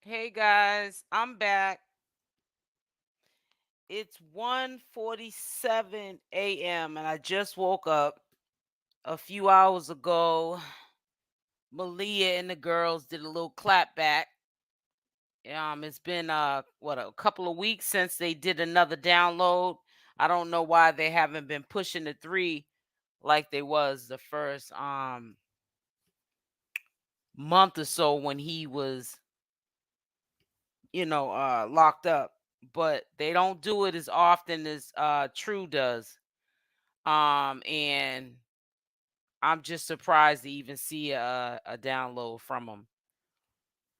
Hey guys, I'm back. It's 1:47 a.m. and I just woke up a few hours ago. Malia and the girls did a little clap back. It's been a couple of weeks since they did another download. I don't know why they haven't been pushing the 3 like they was the first month or so when he was, locked up. But they don't do it as often as True does. And I'm just surprised to even see a download from them.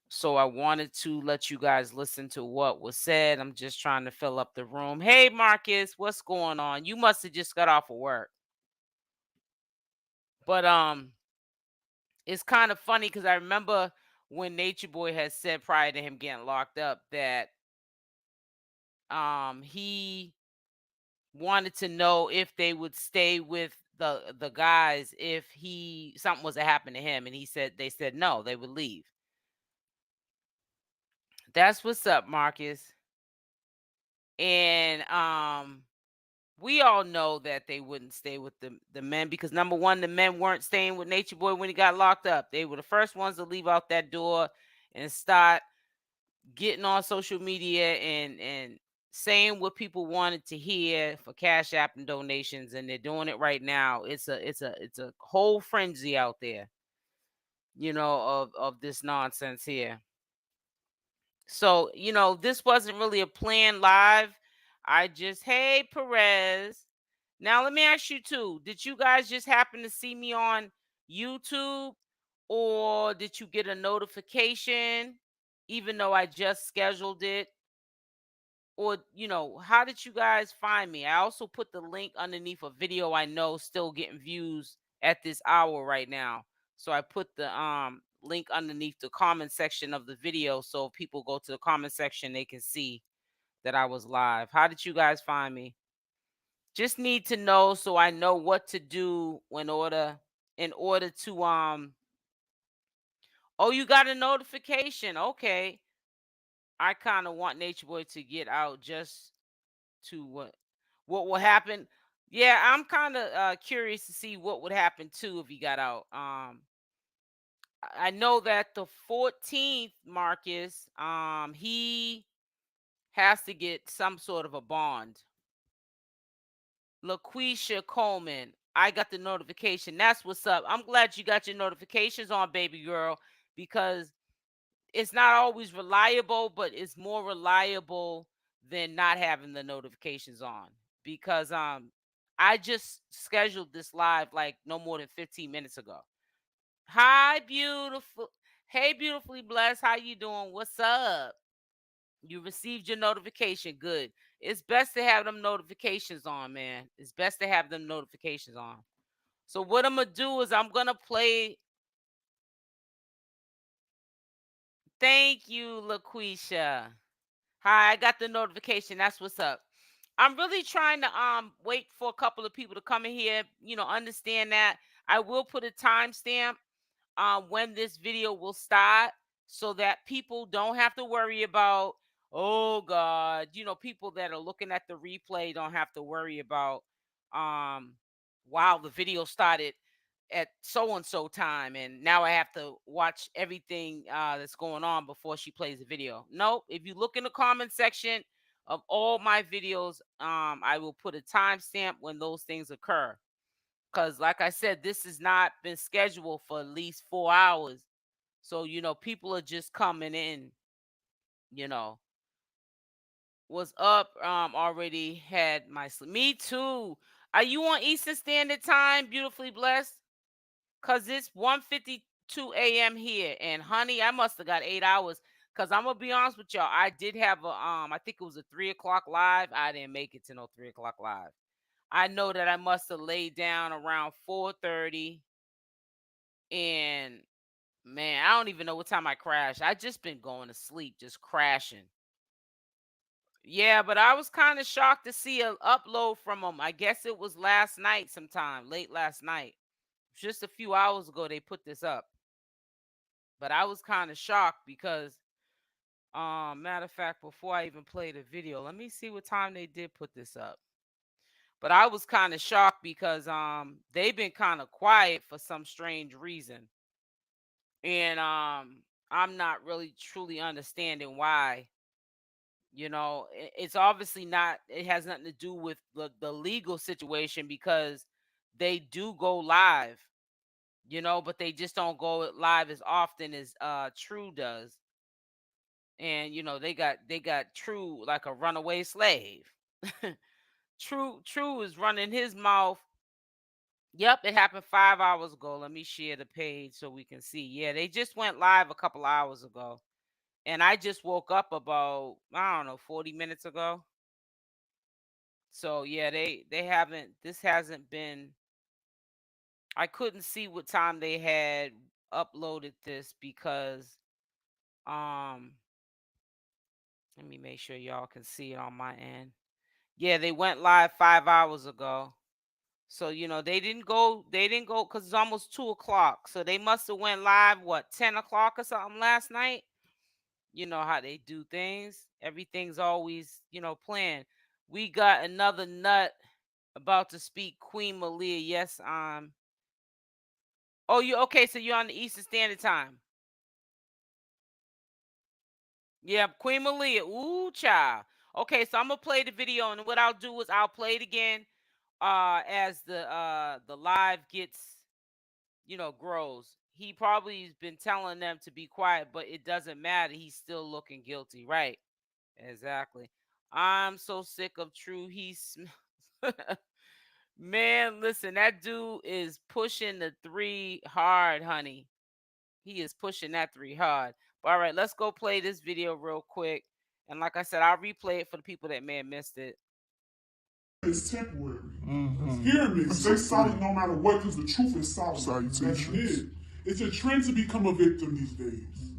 So I wanted to let you guys listen to what was said. I'm just trying to fill up the room. Hey Marcus, what's going on? You must have just got off of work. But it's kind of funny because I remember when Nature Boy had said prior to him getting locked up that he wanted to know if they would stay with the guys if he something was to happen to him, and they said no, they would leave. That's what's up, Marcus. And we all know that they wouldn't stay with the men because number one, the men weren't staying with Nature Boy when he got locked up. They were the first ones to leave out that door and start getting on social media and saying what people wanted to hear for cash app and donations, and they're doing it right now. It's a whole frenzy out there, of this nonsense here. So, this wasn't really a planned live. I just, hey, Perez. Now, let me ask you too. Did you guys just happen to see me on YouTube, or did you get a notification even though I just scheduled it? Or, how did you guys find me? I also put the link underneath a video I know still getting views at this hour right now. So I put the link underneath the comment section of the video, so if people go to the comment section they can see that I was live. How did you guys find me? Just need to know so I know what to do in order to oh, you got a notification. Okay. I kind of want Nature Boy to get out just to what will happen. Yeah, I'm kind of curious to see what would happen too if he got out. I know that the 14th, Marcus, he has to get some sort of a bond. LaQuisha Coleman, I got the notification. That's what's up. I'm glad you got your notifications on, baby girl, because it's not always reliable, but it's more reliable than not having the notifications on. Because I just scheduled this live like no more than 15 minutes ago. Hi, beautiful. Hey, beautifully blessed. How you doing? What's up? You received your notification. Good. It's best to have them notifications on, man. It's best to have them notifications on. So what I'm gonna do is I'm gonna play. Thank you, LaQuisha. Hi, I got the notification. That's what's up. I'm really trying to wait for a couple of people to come in here, understand that. I will put a timestamp when this video will start so that people don't have to worry about, oh God, people that are looking at the replay don't have to worry about um wow, the video started at so and so time and now I have to watch everything that's going on before she plays the video. Nope. If you look in the comment section of all my videos, I will put a timestamp when those things occur. Because, like I said, this has not been scheduled for at least 4 hours. So, people are just coming in, you know. Was up, already had my sleep. Me too. Are you on Eastern Standard Time, beautifully blessed? Cause it's 1:52 a.m. here. And honey, I must have got 8 hours. Cause I'm gonna be honest with y'all. I did have a I think it was a 3 o'clock live. I didn't make it to no 3 o'clock live. I know that I must have laid down around 4:30. And man, I don't even know what time I crashed. I just been going to sleep, just crashing. Yeah, but I was kind of shocked to see a upload from them. I guess it was last night sometime, late last night. Just a few hours ago they put this up. But I was kind of shocked because Matter of fact, before I even play the video, let me see what time they did put this up. But I was kind of shocked because they've been kind of quiet for some strange reason. And I'm not really truly understanding why. You know, it's obviously not, it has nothing to do with the legal situation because they do go live, you know, but they just don't go live as often as True does. And you know, they got True like a runaway slave. True is running his mouth. Yep, it happened 5 hours ago. Let me share the page so we can see. Yeah, they just went live a couple hours ago. And I just woke up about, I don't know, 40 minutes ago. So yeah, they haven't, this hasn't been, I couldn't see what time they had uploaded this because let me make sure y'all can see it on my end. Yeah, they went live 5 hours ago. So you know, they didn't go because it's almost 2 o'clock. So they must have went live what, 10 o'clock or something last night. You know how they do things. Everything's always, you know, planned. We got another nut about to speak, Queen Malia. Yes, oh, you okay? So you're on the Eastern Standard Time. Yeah, Queen Malia. Ooh, child. Okay, so I'm gonna play the video, and what I'll do is I'll play it again as the live gets, you know, grows. He probably has been telling them to be quiet, but it doesn't matter. He's still looking guilty, right? Exactly. I'm so sick of True. He's man, listen, that dude is pushing the 3 hard, honey. He is pushing that 3 hard. But all right, let's go play this video real quick. And like I said, I'll replay it for the people that may have missed it. It's temporary. Hear me. Stay solid no matter what, because the truth is solid. That's it. It's a trend to become a victim these days.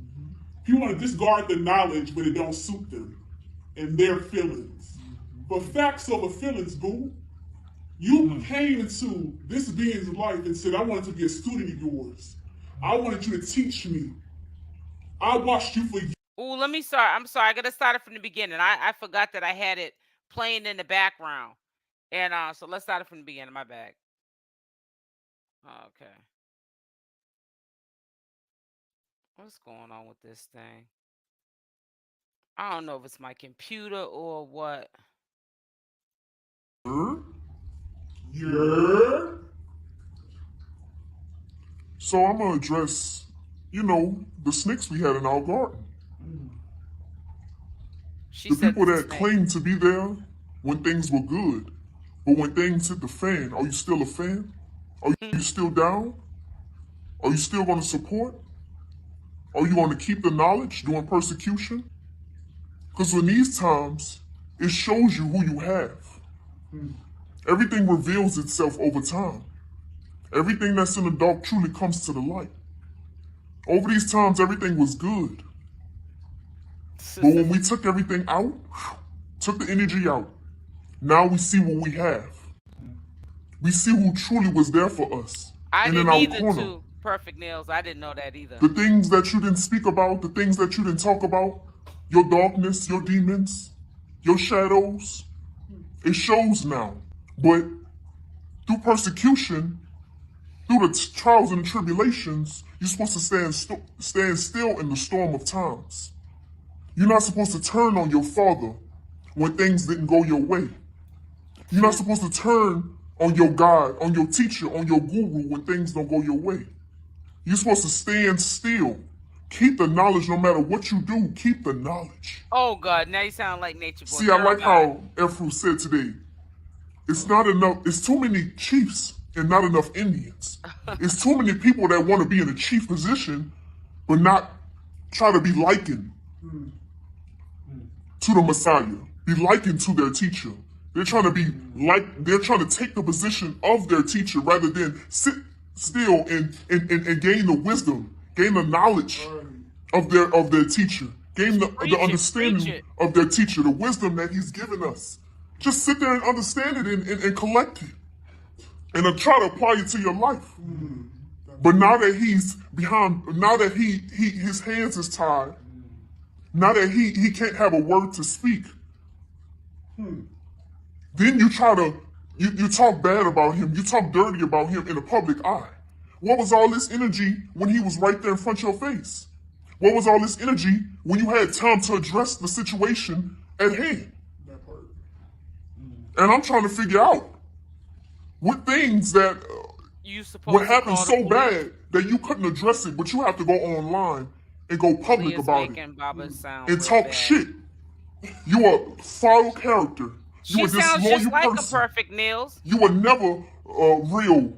People want to discard the knowledge, but it don't suit them and their feelings. But facts over feelings, boo. You came into this being's life and said, I wanted to be a student of yours. I wanted you to teach me. I watched you for years. Oh, I'm sorry. I gotta start it from the beginning. I forgot that I had it playing in the background. And so let's start it from the beginning. My bad. Okay. What's going on with this thing? I don't know if it's my computer or what. Yeah. So I'm gonna address, you know, the snakes we had in our garden. She the said people the that snake. claim to be there when things were good, but when things hit the fan, are you still a fan? Are you still down? Are you still going to support? Are you going to keep the knowledge during persecution? Because in these times, it shows you who you have. Everything reveals itself over time. Everything that's in the dark truly comes to the light. Over these times, everything was good. But when we took everything out, took the energy out, now we see what we have. We see who truly was there for us. I and in didn't our either corner. too. Perfect nails. I didn't know that either. The things that you didn't speak about, the things that you didn't talk about, your darkness, your demons, your shadows, it shows now. But through persecution, through the trials and tribulations, you're supposed to stand still in the storm of times. You're not supposed to turn on your father when things didn't go your way. You're not supposed to turn on your God, on your teacher, on your guru when things don't go your way. You're supposed to stand still. Keep the knowledge no matter what you do. Keep the knowledge. Oh, God. Now you sound like Natureboy. See, I like how 𝗪𝗛𝗪 said today, it's not enough, it's too many chiefs and not enough Indians. It's too many people that want to be in a chief position, but not try to be likened to the Messiah, be likened to their teacher. They're trying to be like, they're trying to take the position of their teacher rather than sit still and gain the wisdom, gain the knowledge of their teacher, gain the understanding of their teacher, the wisdom that he's given us. Just sit there and understand it and collect it. And try to apply it to your life. But now that he's behind, now that his hands is tied, Now that he can't have a word to speak. Then you try to, you talk bad about him, you talk dirty about him in the public eye. What was all this energy when he was right there in front of your face? What was all this energy when you had time to address the situation at hand? That part. And I'm trying to figure out what things that You supposed would to happen call the so police. bad that you couldn't address it, but you have to go online and go public Malia's about making it Baba sound and real talk bad. shit. You a foul character. You She a sounds disloyal just like person. a perfect Nils. You were never real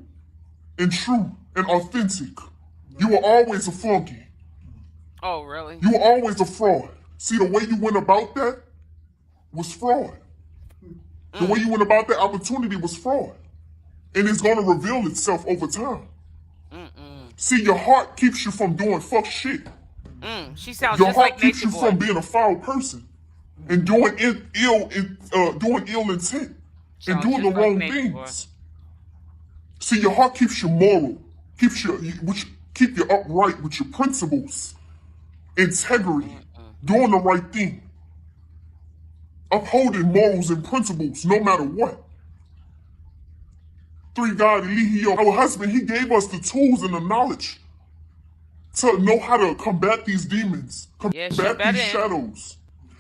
and true and authentic. You were always a flunky. Oh, really? You were always a fraud. See, the way you went about that was fraud. The way you went about that opportunity was fraud. And it's going to reveal itself over time. See, your heart keeps you from doing fuck shit. She sounds Your just heart like keeps you from Natureboy. being a foul person and doing ill intent and Sounds doing the just like wrong Natureboy. things. See, your heart keeps you moral, keep you upright with your principles, integrity, doing the right thing, upholding morals and principles no matter what. Three God Elihio, our husband, he gave us the tools and the knowledge to know how to combat these demons, Yeah, she combat better these in. shadows.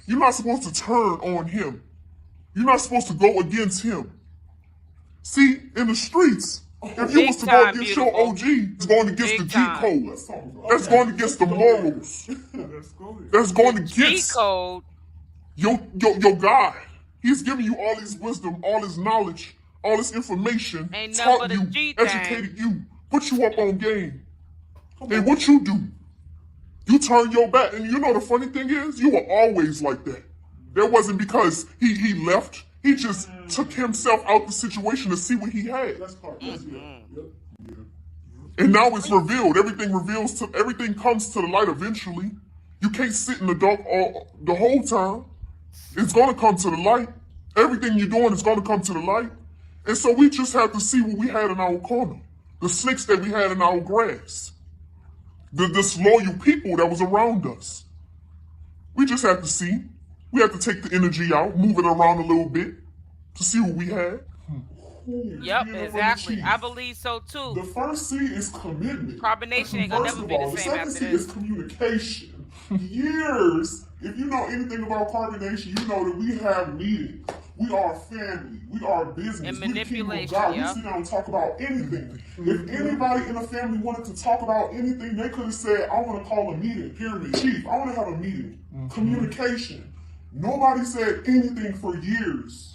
You're not supposed to turn on him. You're not supposed to go against him. See, in the streets, if you Big was to go time, against beautiful. your OG, it's going against Big the G time. code. That's going against the morals. Let's go. That's going G against code. your God. He's giving you all this wisdom, all this knowledge, all this information, Ain't nothing taught but a you, G thing. educated you, put you up on game. And what you do, you turn your back. And you know the funny thing is, you were always like that. That wasn't because he left. He just took himself out the situation to see what he had. That's part. That's Yep. And now it's revealed. Everything comes to the light eventually. You can't sit in the dark the whole time. It's gonna come to the light. Everything you're doing is gonna come to the light. And so we just have to see what we had in our corner. The snakes that we had in our grass. The disloyal people that was around us. We just have to see. We have to take the energy out, move it around a little bit to see what we had. Yep, exactly. I believe so too. The first C is commitment. Carbonation ain't gonna First never of be the all, same second after C this. is communication. Years. If you know anything about carbonation, you know that we have meetings. We are family. We are business. And We the kingdom of manipulation, God. yeah. We sit down and talk about anything. If anybody in the family wanted to talk about anything, they could have said, I want to call a meeting. Pyramid Chief, I want to have a meeting. Communication. Nobody said anything for years.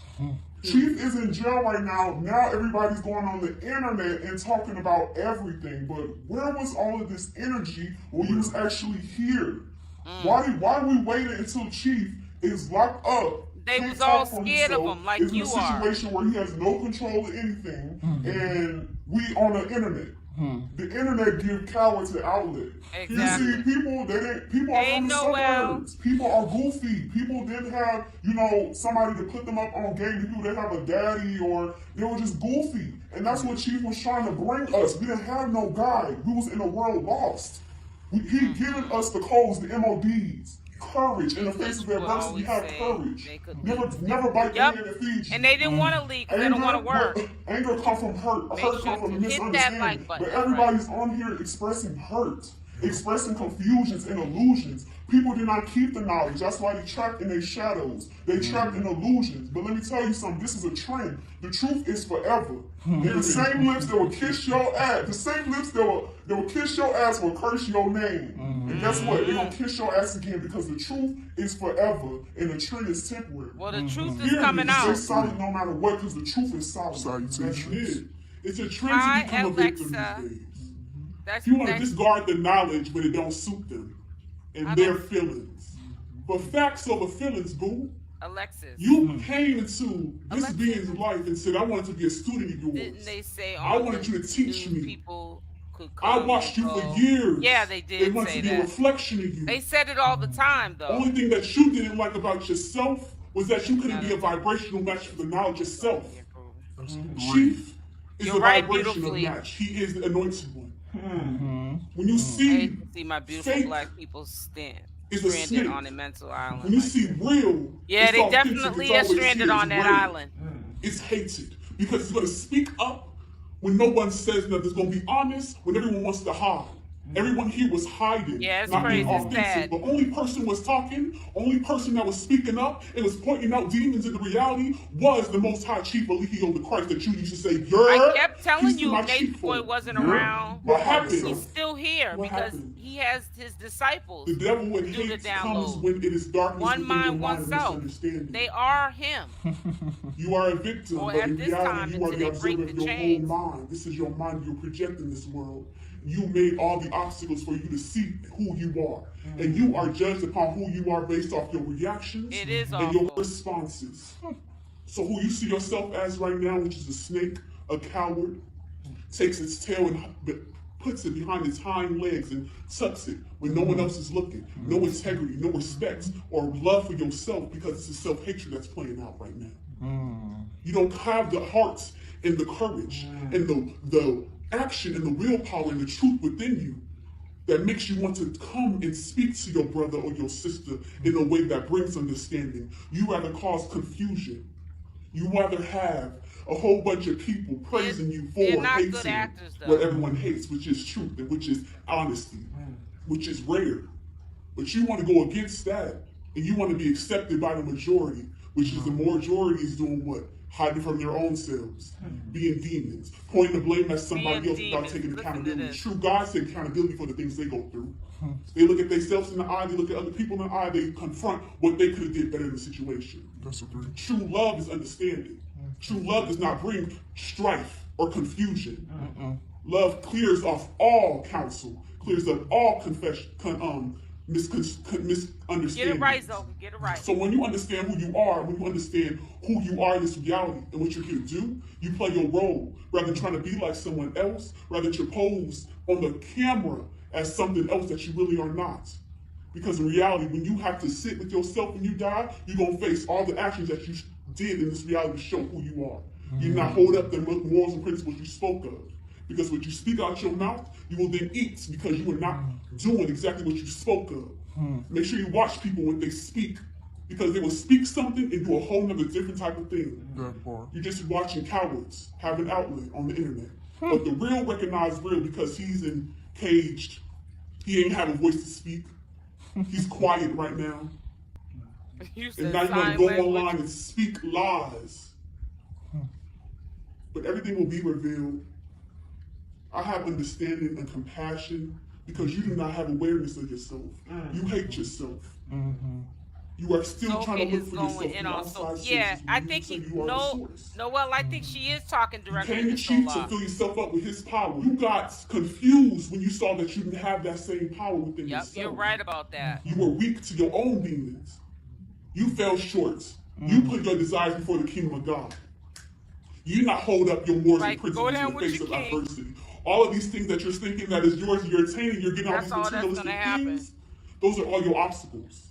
Chief is in jail right now. Now everybody's going on the internet and talking about everything. But where was all of this energy when you was actually here? Why we waited until Chief is locked up? They can't was all talk for scared of himself, him like is you in a are. situation where he has no control of anything, and we on the internet. The internet give cowards the outlet. Exactly. You see, people are from Ain't the no well. suburbs. People are goofy. People didn't have, somebody to put them up on game. The people didn't have a daddy, or they were just goofy. And that's what Chief was trying to bring us. We didn't have no guide. We was in a world lost. He given us the codes, the MODs. Courage in the face of adversity. Have courage. Never bite the hand that feeds you. And they didn't want to leave because they don't want to work. Anger comes from hurt. Make Hurt sure comes from to hit that misunderstanding. like button. But everybody's on here expressing hurt, expressing confusions and illusions. People did not keep the knowledge. That's why they trapped in their shadows. They trapped in illusions. But let me tell you something. This is a trend. The truth is forever. And the same lips that will kiss your ass, the same lips that will kiss your ass will curse your name. And guess what? They're going to kiss your ass again because the truth is forever and the trend is temporary. Well, the truth is Period. coming Stay out. solid no matter what because the truth is solid. Salutations. That's it. It's a trend Hi, to become a victim Alexa. these days. That's You want to discard the knowledge, but it don't suit them and their feelings. But facts over feelings, boo. Alexis. You came into this Alexis. being's life and said, I wanted to be a student of yours. Didn't they say I all wanted the you to teach new me. people could I come watched and you go? for years. Yeah, they They did wanted say to be a that. reflection of you. They said it all the time, though. Only thing that you didn't like about yourself was that you couldn't be a vibrational match for the knowledge itself. Chief is You're a right, vibrational beautifully. match. He is the anointed one. When you I see hate to see my beautiful fake black people stand. is a stranded snake. on a mental When island you like see that. real, Yeah, it's they authentic, it's definitely are always here, stranded it's on that real. island. It's hated because it's going to speak up when no one says nothing. It's going to be honest when everyone wants to hide. Everyone here was hiding, Yeah, it's not being crazy. It's authentic. sad. The only person was talking, only person that was speaking up and was pointing out demons in the reality was the Most High Chief Ezekiel the Christ that you used to say, I "You're kept telling peace to you my if chief Neytiri Boy folk." wasn't Yeah. around, What By happened? he's yourself. still here What because happened? he has his disciples The devil and do the hate comes download. when it is darkness One within your mind, mind and oneself. misunderstanding. They are him. You are a victim, Or but at in this reality, time you are until the they break observer the of your whole chains. mind. This is your mind you're projecting this world. You made all the obstacles for you to see who you are. And you are judged upon who you are based off your reactions It is and your awful. responses. So who you see yourself as right now, which is a snake, a coward, takes its tail and puts it behind its hind legs and tucks it when no one else is looking. No integrity, no respect, or love for yourself because it's a self-hatred that's playing out right now. You don't have the heart and the courage and the action and the willpower and the truth within you that makes you want to come and speak to your brother or your sister in a way that brings understanding. You rather cause confusion. You rather have a whole bunch of people praising you They're for not good hating actors, though. what everyone hates, which is truth and which is honesty, which is rare. But you want to go against that, and you want to be accepted by the majority, which is the majority is doing what? Hiding from their own selves, being demons, pointing the blame at somebody Being else without demons. taking Listen to accountability. this. True God take accountability for the things they go through. They look at themselves in the eye, they look at other people in the eye, they confront what they could have did better in the situation. That's a three. True love is understanding. True love does not bring strife or confusion. Love clears off all counsel, clears up all misunderstanding. Get it right, Zoe. Get it right. So when you understand who you are, when you understand who you are in this reality and what you're here to do, you play your role rather than trying to be like someone else, rather than you pose on the camera as something else that you really are not. Because in reality, when you have to sit with yourself when you die, you're going to face all the actions that you did in this reality to show who you are. You not hold up the morals and principles you spoke of. Because what you speak out your mouth, you will then eat because you are not doing exactly what you spoke of. Make sure you watch people when they speak, because they will speak something and do a whole nother different type of thing. That part. You're just watching cowards have an outlet on the internet. But the real recognize real because he's in caged. He ain't have a voice to speak. He's quiet right now. You And said now you're gonna sign go language. online and speak lies. But everything will be revealed. I have understanding and compassion because you do not have awareness of yourself. You hate yourself. You are still trying to Sophie look is for yourself going in in on outside so. Yeah, sources I when you think say he you are the no. source. Noel, I think she is talking You directly came to to Chief to Sola. fill yourself up with his power. You got confused when you saw that you didn't have that same power within Yep, yourself. you're right about that. You were weak to your own demons. You fell short. You put your desires before the kingdom of God. You did not hold up your morals Right, and go principles in down the with face your of king. adversity. All of these things that you're thinking that is yours, you're attaining, you're getting all That's these all that's materialistic gonna happen. things. Those are all your obstacles.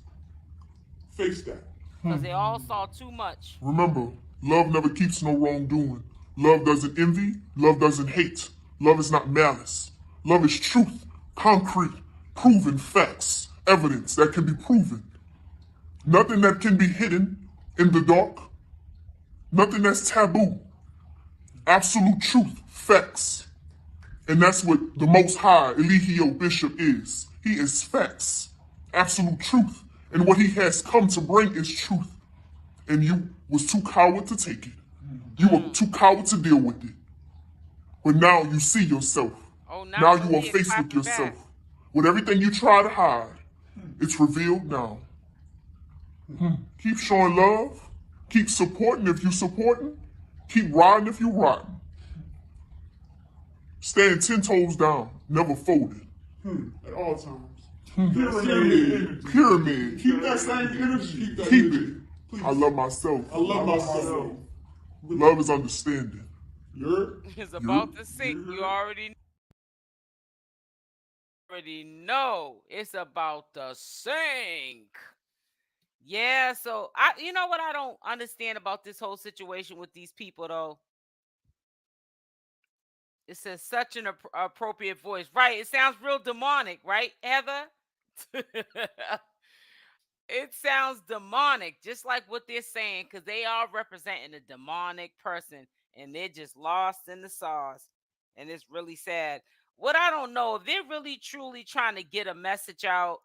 Face that. Because they all saw too much. Remember, love never keeps no wrongdoing. Love doesn't envy. Love doesn't hate. Love is not malice. Love is truth, concrete, proven facts, evidence that can be proven. Nothing that can be hidden in the dark. Nothing that's taboo. Absolute truth, facts. And that's what the Most High Ezekiel Bishop is. He is facts, absolute truth. And what he has come to bring is truth. And you was too coward to take it. You were too coward to deal with it. But now you see yourself. Oh, Now now you are Malia faced with clapping yourself. back. With everything you try to hide, it's revealed now. Keep showing love. Keep supporting if you supporting. Keep riding if you riding. Stand 10 toes down, never folded. At all times. Pyramid. Pyramid. Keep that same energy. Keep that Keep energy. it. Please. I love myself. I love myself. Love is understanding. You're It's about to sink. You already know. It's about to sink. Yeah, so you know what I don't understand about this whole situation with these people though? It says such an appropriate voice. Right. It sounds real demonic, right, Heather? It sounds demonic, just like what they're saying, because they are representing a demonic person and they're just lost in the sauce. And it's really sad. What I don't know, if they're really truly trying to get a message out,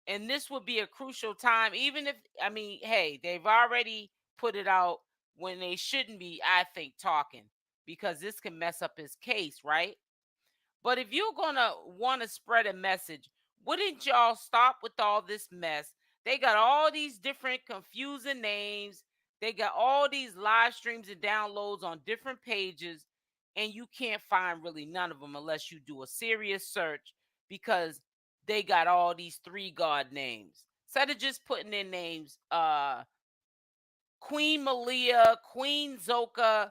and this would be a crucial time, even if, I mean, hey, they've already put it out when they shouldn't be, I think, talking, because this can mess up his case, right? But if you're gonna want to spread a message, wouldn't y'all stop with all this mess? They got all these different confusing names. They got all these live streams and downloads on different pages, and you can't find really none of them unless you do a serious search, because they got all these three god names. Instead of just putting in names, Queen Malia, Queen Zoka,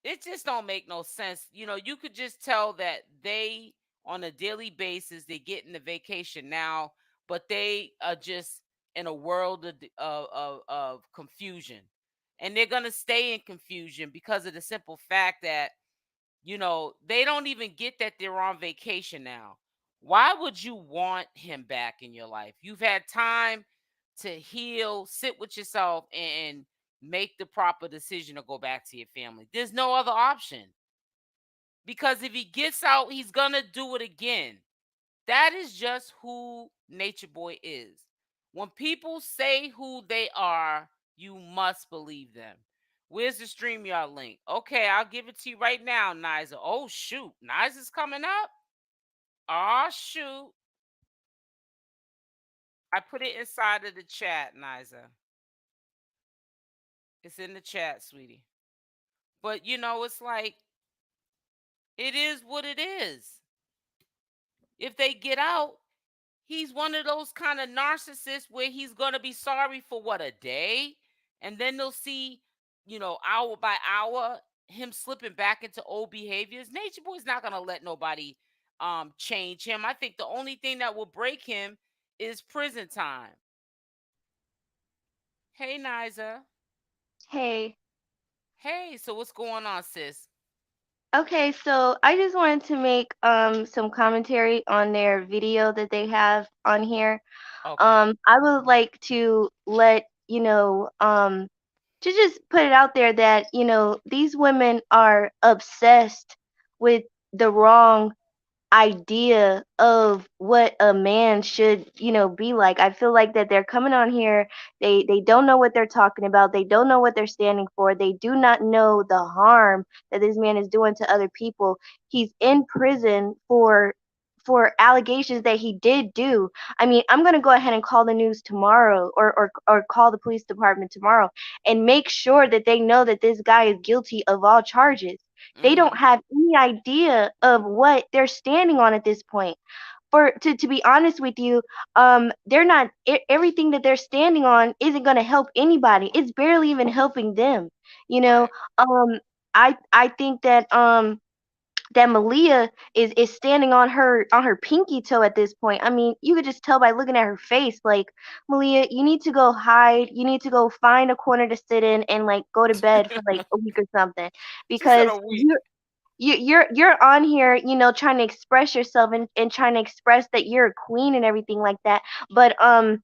it just don't make no sense. You know, you could just tell that they, on a daily basis, they get in the vacation now, but they are just in a world of confusion, and they're gonna stay in confusion because of the simple fact that, you know, they don't even get that they're on vacation now. Why would you want him back in your life? You've had time to heal, sit with yourself, and make the proper decision to go back to your family. There's no other option, because if he gets out, he's gonna do it again. That is just who Nature Boy is. When people say who they are, you must believe them. Where's the StreamYard link? Okay, I'll give it to you right now, Niza. Oh shoot, Niza's coming up. Oh shoot. I put it inside of the chat, Niza. It's in the chat, sweetie. But you know, it's like, it is what it is. If they get out, he's one of those kind of narcissists where he's going to be sorry for what, a day, and then they'll see, you know, hour by hour, him slipping back into old behaviors. Nature Boy's not going to let nobody change him. I think the only thing that will break him is prison time. Hey, Niza. Hey. Hey, so what's going on, sis? Okay, so I just wanted to make some commentary on their video that they have on here. Okay. I would like to let to just put it out there that, these women are obsessed with the wrong idea of what a man should, be like. I feel like that they're coming on here, they don't know what they're talking about, they don't know what they're standing for, they do not know the harm that this man is doing to other people. He's in prison for allegations that he did do. I mean, I'm going to go ahead and call the news tomorrow, or call the police department tomorrow, and make sure that they know that this guy is guilty of all charges. They don't Mm-hmm. have any idea of what they're standing on at this point. To be honest with you, they're not everything that they're standing on isn't going to help anybody. It's barely even helping them. You know, Right. um, I think that Malia is standing on her pinky toe at this point. I mean, you could just tell by looking at her face. Like, Malia, you need to go hide. You need to go find a corner to sit in and like go to bed for like a week or something, She said a because week. you're on here, trying to express yourself, and trying to express that you're a queen and everything like that. But I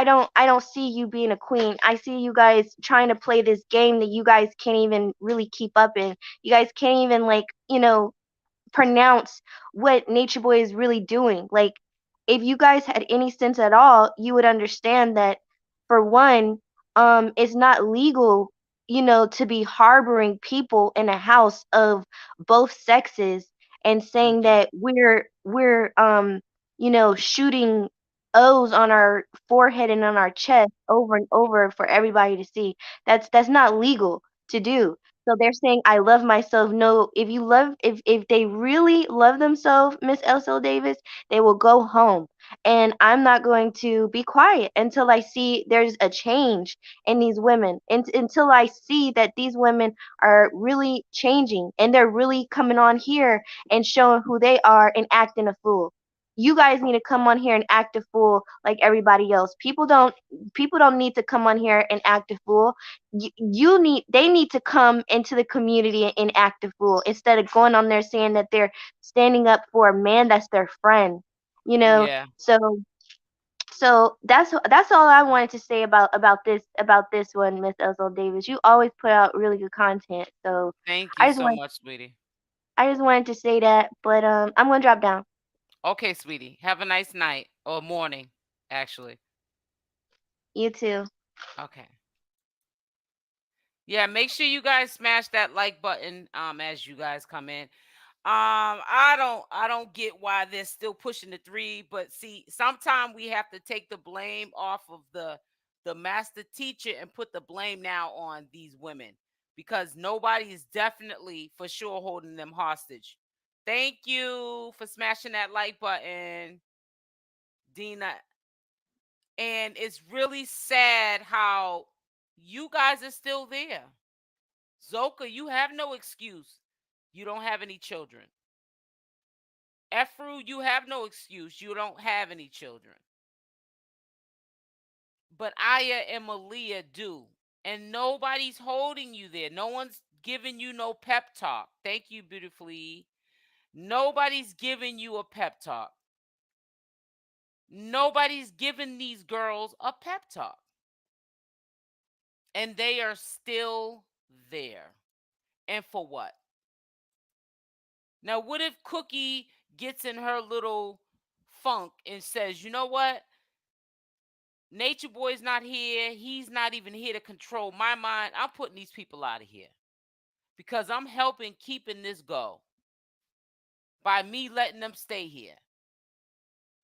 don't see you being a queen. I see you guys trying to play this game that you guys can't even really keep up in. You guys can't even like, pronounce what Nature Boy is really doing. Like, if you guys had any sense at all, you would understand that, for one, it's not legal, to be harboring people in a house of both sexes, and saying Mm-hmm. that we're shooting O's on our forehead and on our chest over and over for everybody to see. That's not legal to do. So they're saying, I love myself. No, if they really love themselves, Miss Elsel Davis, they will go home. And I'm not going to be quiet until I see there's a change in these women. And until I see that these women are really changing, and they're really coming on here and showing who they are and acting a fool. You guys need to come on here and act a fool like everybody else. People don't need to come on here and act a fool. They need to come into the community and act a fool, instead of going on there saying that they're standing up for a man that's their friend. Yeah. So So that's all I wanted to say about this one, Miss Ethel Davis. You always put out really good content. So Thank you I just so want much, sweetie. I just wanted to say that. But I'm gonna drop down. Okay, sweetie. Have a nice night or morning, actually. You too. Okay. Yeah, make sure you guys smash that like button as you guys come in. I don't get why they're still pushing the three, but see, sometimes we have to take the blame off of the master teacher and put the blame now on these women because nobody is definitely for sure holding them hostage. Thank you for smashing that like button, Dina. And it's really sad how you guys are still there. Zoka, you have no excuse. You don't have any children. Efru, you have no excuse. You don't have any children. But Aya and Malia do. And nobody's holding you there. No one's giving you no pep talk. Thank you, beautifully. Nobody's giving you a pep talk. Nobody's giving these girls a pep talk. And they are still there. And for what? Now, what if Cookie gets in her little funk and says, you know what? Nature Boy's not here. He's not even here to control my mind. I'm putting these people out of here because I'm helping keeping this go by me letting them stay here.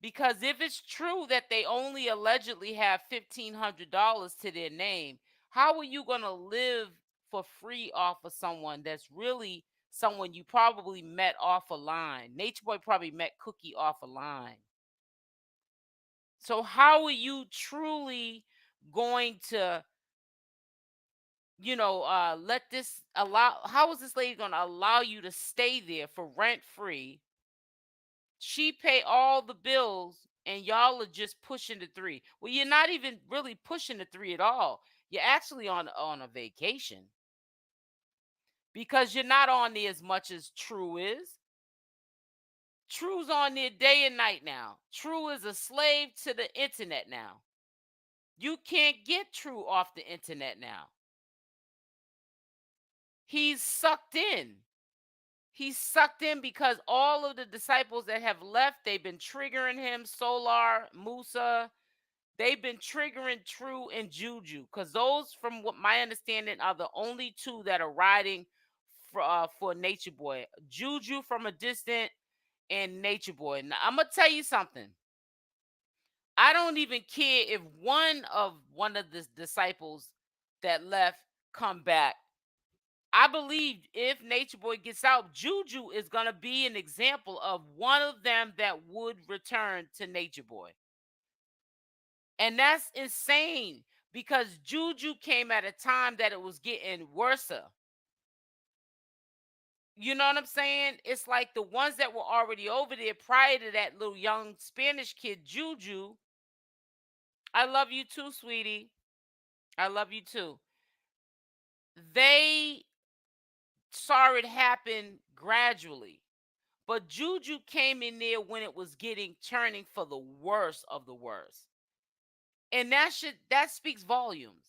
Because if it's true that they only allegedly have $1,500 to their name, how are you going to live for free off of someone that's really someone you probably met off a line? Nature Boy probably met Cookie off a line. So how are you truly going to, let this allow? How is this lady going to allow you to stay there for rent free? She pay all the bills and y'all are just pushing the three. Well, you're not even really pushing the three at all. You're actually on a vacation because you're not on there as much as True is. True's on there day and night now. True is a slave to the internet now. You can't get True off the internet now. He's sucked in. He's sucked in because all of the disciples that have left, they've been triggering him. Solar, Musa, they've been triggering True and Juju because those, from what my understanding, are the only two that are riding for Nature Boy. Juju from a distant and Nature Boy. Now, I'm gonna tell you something. I don't even care if one of the disciples that left come back. I believe if Nature Boy gets out, Juju is gonna be an example of one of them that would return to Nature Boy. And that's insane because Juju came at a time that it was getting worse. You know what I'm saying? It's like the ones that were already over there prior to that little young Spanish kid, Juju. I love you too, sweetie. I love you too. They saw it happen gradually. But Juju came in there when it was getting turning for the worst of the worst. And that speaks volumes.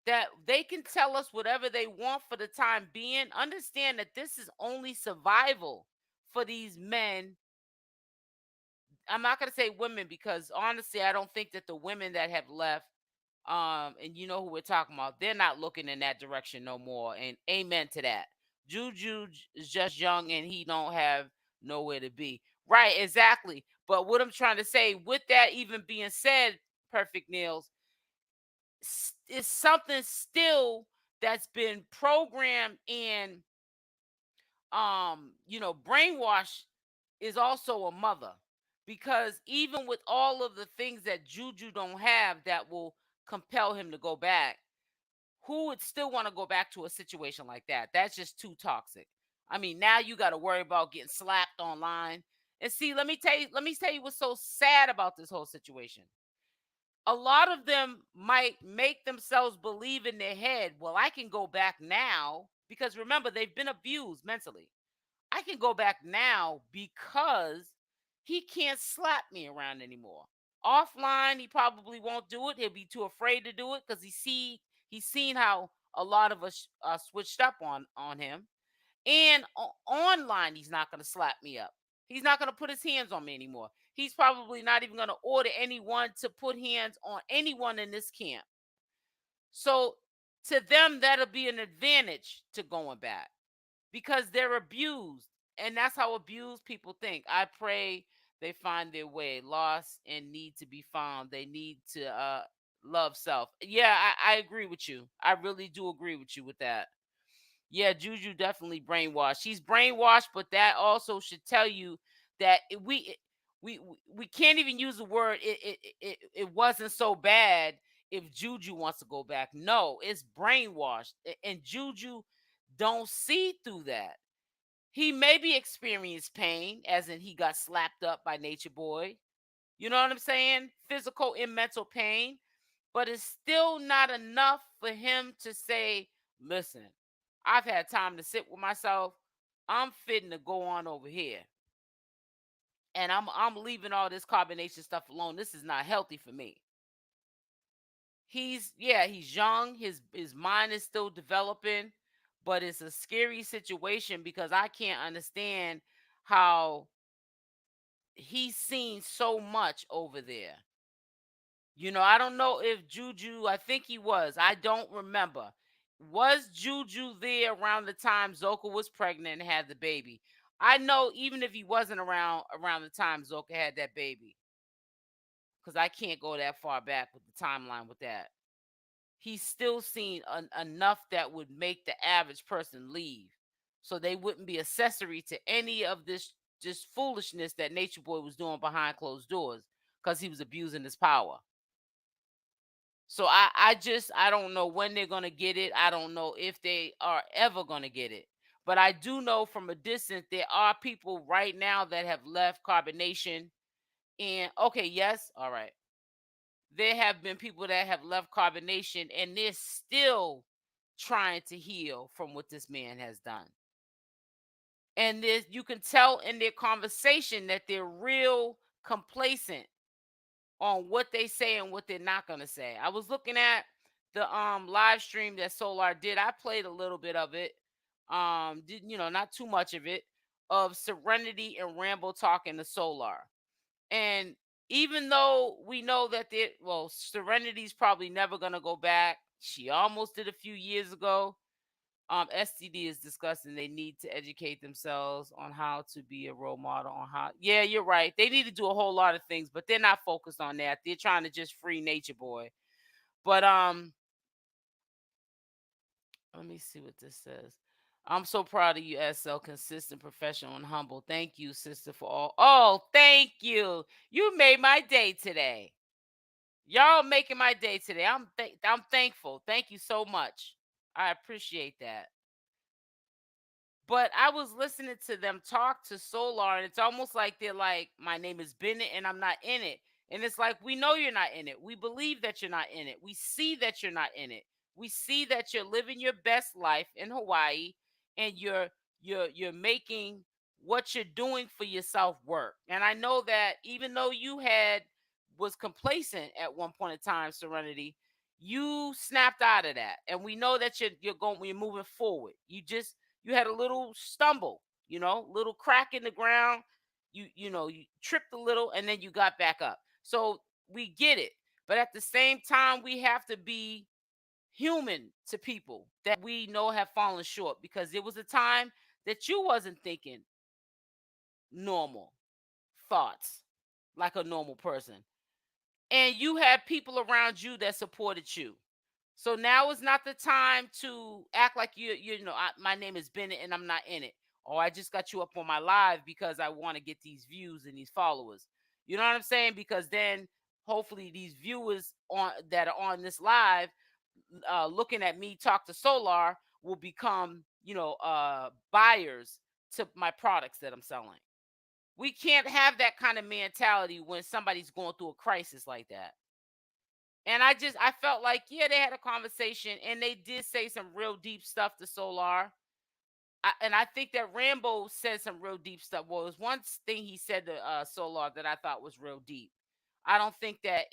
That they can tell us whatever they want for the time being. Understand that this is only survival for these men. I'm not gonna say women because honestly, I don't think that the women that have left, and you know who we're talking about, they're not looking in that direction no more. And amen to that. Juju is just young and he don't have nowhere to be. Right, exactly. But what I'm trying to say, with that even being said, Perfect Nails, is something still that's been programmed and brainwashed is also a mother. Because even with all of the things that Juju don't have that will compel him to go back, who would still want to go back to a situation like that? That's just too toxic. I mean, now you got to worry about getting slapped online. And see, let me tell you what's so sad about this whole situation. A lot of them might make themselves believe in their head, well, I can go back now because remember, they've been abused mentally. I can go back now because he can't slap me around anymore. Offline, he probably won't do it. He'll be too afraid to do it because he's seen how a lot of us switched up on him. And online, he's not gonna slap me up. He's not gonna put his hands on me anymore. He's probably not even gonna order anyone to put hands on anyone in this camp. So to them, that'll be an advantage to going back because they're abused. And that's how abused people think. I pray they find their way, lost and need to be found. They need to love self. Yeah, I agree with you. I really do agree with you with that. Yeah, Juju definitely brainwashed. She's brainwashed, but that also should tell you that we can't even use the word it wasn't so bad if Juju wants to go back. No, it's brainwashed. And Juju don't see through that. He maybe experienced pain, as in he got slapped up by Nature Boy. You know what I'm saying? Physical and mental pain. But it's still not enough for him to say, listen, I've had time to sit with myself. I'm fitting to go on over here. And I'm leaving all this carbonation stuff alone. This is not healthy for me. He's young. His mind is still developing, but it's a scary situation because I can't understand how he's seen so much over there. I don't know if Juju, I think he was. I don't remember. Was Juju there around the time Zoka was pregnant and had the baby? I know even if he wasn't around the time Zoka had that baby, because I can't go that far back with the timeline with that. He's still seen enough that would make the average person leave. So they wouldn't be accessory to any of this just foolishness that Nature Boy was doing behind closed doors because he was abusing his power. So I don't know when they're gonna get it. I don't know if they are ever gonna get it. But I do know from a distance there are people right now that have left carbonation. And okay, yes, all right. There have been people that have left carbonation and they're still trying to heal from what this man has done. And you can tell in their conversation that they're real complacent on what they say and what they're not going to say. I was looking at the live stream that Solar did. I played a little bit of it. Did not too much of it, of Serenity and Rambo talking to Solar. And even though we know that Serenity's probably never going to go back. She almost did a few years ago. STD is discussing they need to educate themselves on how to be a role model on how. Yeah, you're right. They need to do a whole lot of things, but they're not focused on that. They're trying to just free Nature Boy. But let me see what this says. I'm so proud of you, SL. Consistent, professional, and humble. Thank you, sister, for all. Oh, thank you. You made my day today. Y'all making my day today. I'm thankful. Thank you so much. I appreciate that. But I was listening to them talk to Solar, and it's almost like they're like, my name is Bennett, and I'm not in it. And it's like, we know you're not in it. We believe that you're not in it. We see that you're not in it. We see that you're living your best life in Hawaii, and you're making what you're doing for yourself work. And I know that even though you was complacent at one point in time, Serenity, you snapped out of that. And we know that you're moving forward. You had a little stumble, little crack in the ground. You tripped a little and then you got back up. So we get it. But at the same time, we have to be human to people that we know have fallen short, because there was a time that you wasn't thinking normal thoughts like a normal person. And you had people around you that supported you. So now is not the time to act like my name is Bennett and I'm not in it. Or I just got you up on my live because I want to get these views and these followers. You know what I'm saying? Because then hopefully these viewers that are on this live looking at me talk to Solar will become, buyers to my products that I'm selling. We can't have that kind of mentality when somebody's going through a crisis like that. And I felt like, yeah, they had a conversation and they did say some real deep stuff to Solar. And I think that Rambo said some real deep stuff. Well, it was one thing he said to Solar that I thought was real deep. I don't think that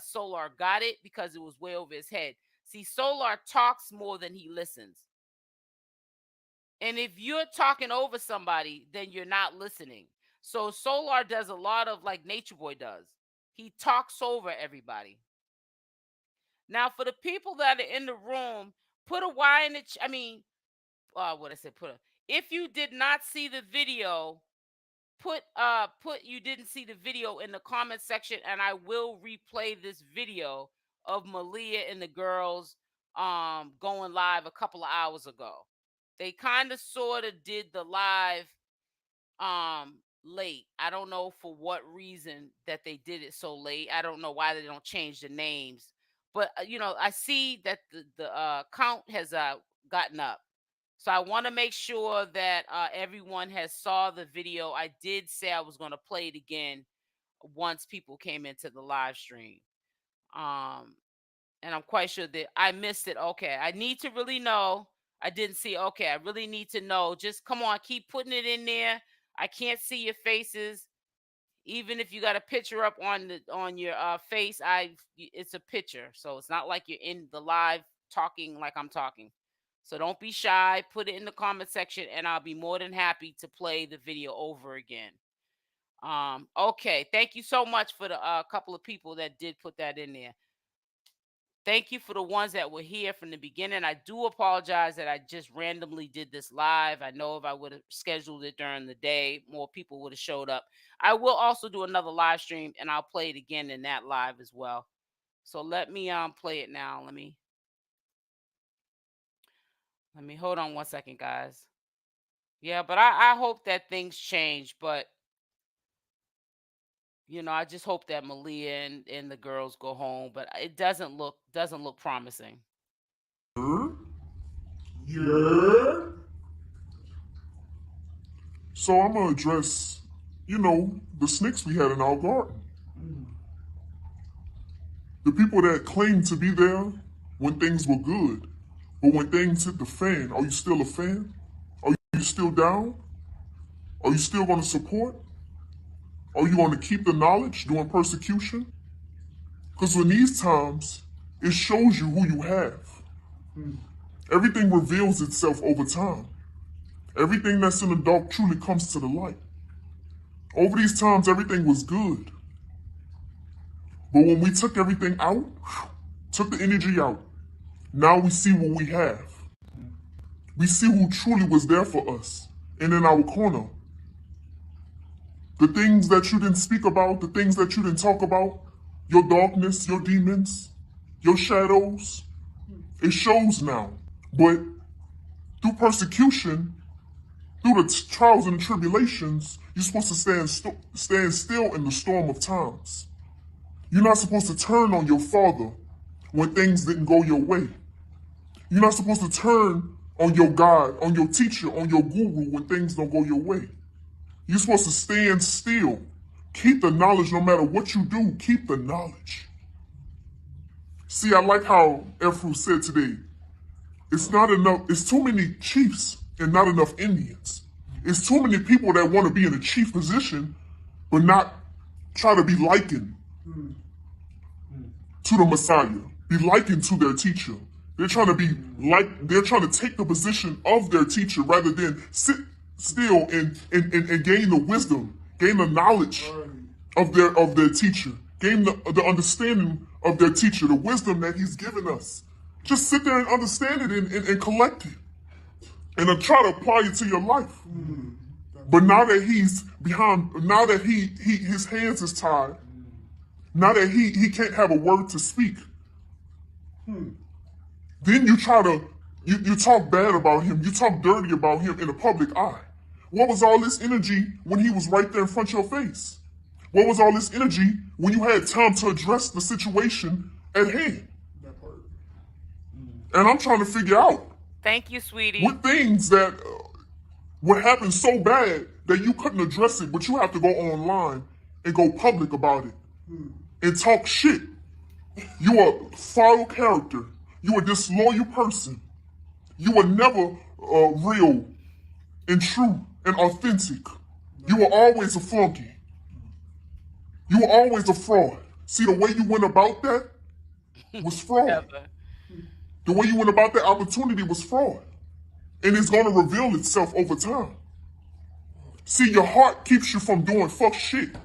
Solar got it because it was way over his head. See, Solar talks more than he listens. And if you're talking over somebody, then you're not listening. So Solar does a lot of like Natureboy does. He talks over everybody. Now, for the people that are in the room, put a Y in the. What I said. If you did not see the video, put you didn't see the video in the comment section, and I will replay this video of Malia and the girls going live a couple of hours ago. They kind of sort of did the live late. I don't know for what reason that they did it so late. I don't know why they don't change the names. But I see that the count has gotten up. So I want to make sure that everyone has saw the video. I did say I was going to play it again once people came into the live stream. And I'm quite sure that I missed it. Okay, I need to really know. I didn't see. Okay, I really need to know. Just come on, keep putting it in there. I can't see your faces. Even if you got a picture up on your face, it's a picture. So it's not like you're in the live talking like I'm talking. So don't be shy. Put it in the comment section, and I'll be more than happy to play the video over again. Okay, thank you so much for the couple of people that did put that in there. Thank you for the ones that were here from the beginning. I do apologize that I just randomly did this live. I know if I would have scheduled it during the day, more people would have showed up. I will also do another live stream, and I'll play it again in that live as well. So let me play it now. Let me hold on one second, guys. Yeah, but I hope that things change. But I just hope that Malia and the girls go home. But it doesn't look promising. Yeah. So I'm gonna address, the snakes we had in our garden. The people that claim to be there when things were good, but when things hit the fan, are you still a fan? Are you still down? Are you still gonna support? Are you gonna keep the knowledge during persecution? Because in these times, it shows you who you have. Everything reveals itself over time. Everything that's in the dark truly comes to the light. Over these times, everything was good. But when we took everything out, took the energy out, now we see what we have. We see who truly was there for us and in our corner. The things that you didn't speak about, the things that you didn't talk about, your darkness, your demons, your shadows, it shows now. But through persecution, through the trials and tribulations, you're supposed to stand still in the storm of times. You're not supposed to turn on your father when things didn't go your way. You're not supposed to turn on your God, on your teacher, on your guru when things don't go your way. You're supposed to stand still. Keep the knowledge no matter what you do. Keep the knowledge. See, I like how 𝗪𝗛𝗪 said today, it's not enough, it's too many chiefs and not enough Indians. It's too many people that want to be in a chief position, but not try to be likened to the Messiah, be likened to their teacher. They're trying to take the position of their teacher rather than sit still and gain the wisdom, gain the knowledge of their teacher, gain the understanding of their teacher, the wisdom that he's given us. Just sit there and understand it and collect it. And then try to apply it to your life. But now that he's behind, now that his hands is tied, now that he can't have a word to speak, then you try to, you talk bad about him, you talk dirty about him in the public eye. What was all this energy when he was right there in front of your face? What was all this energy when you had time to address the situation at hand? And I'm trying to figure out. Thank you, sweetie. What things that would happen so bad that you couldn't address it, but you have to go online and go public about it and talk shit. You are a foul character. You are a disloyal person. You were never real and true and authentic. You were always a flunky. You were always a fraud. See, the way you went about that was fraud. Never. The way you went about that opportunity was fraud. And it's going to reveal itself over time. See, your heart keeps you from doing fuck shit.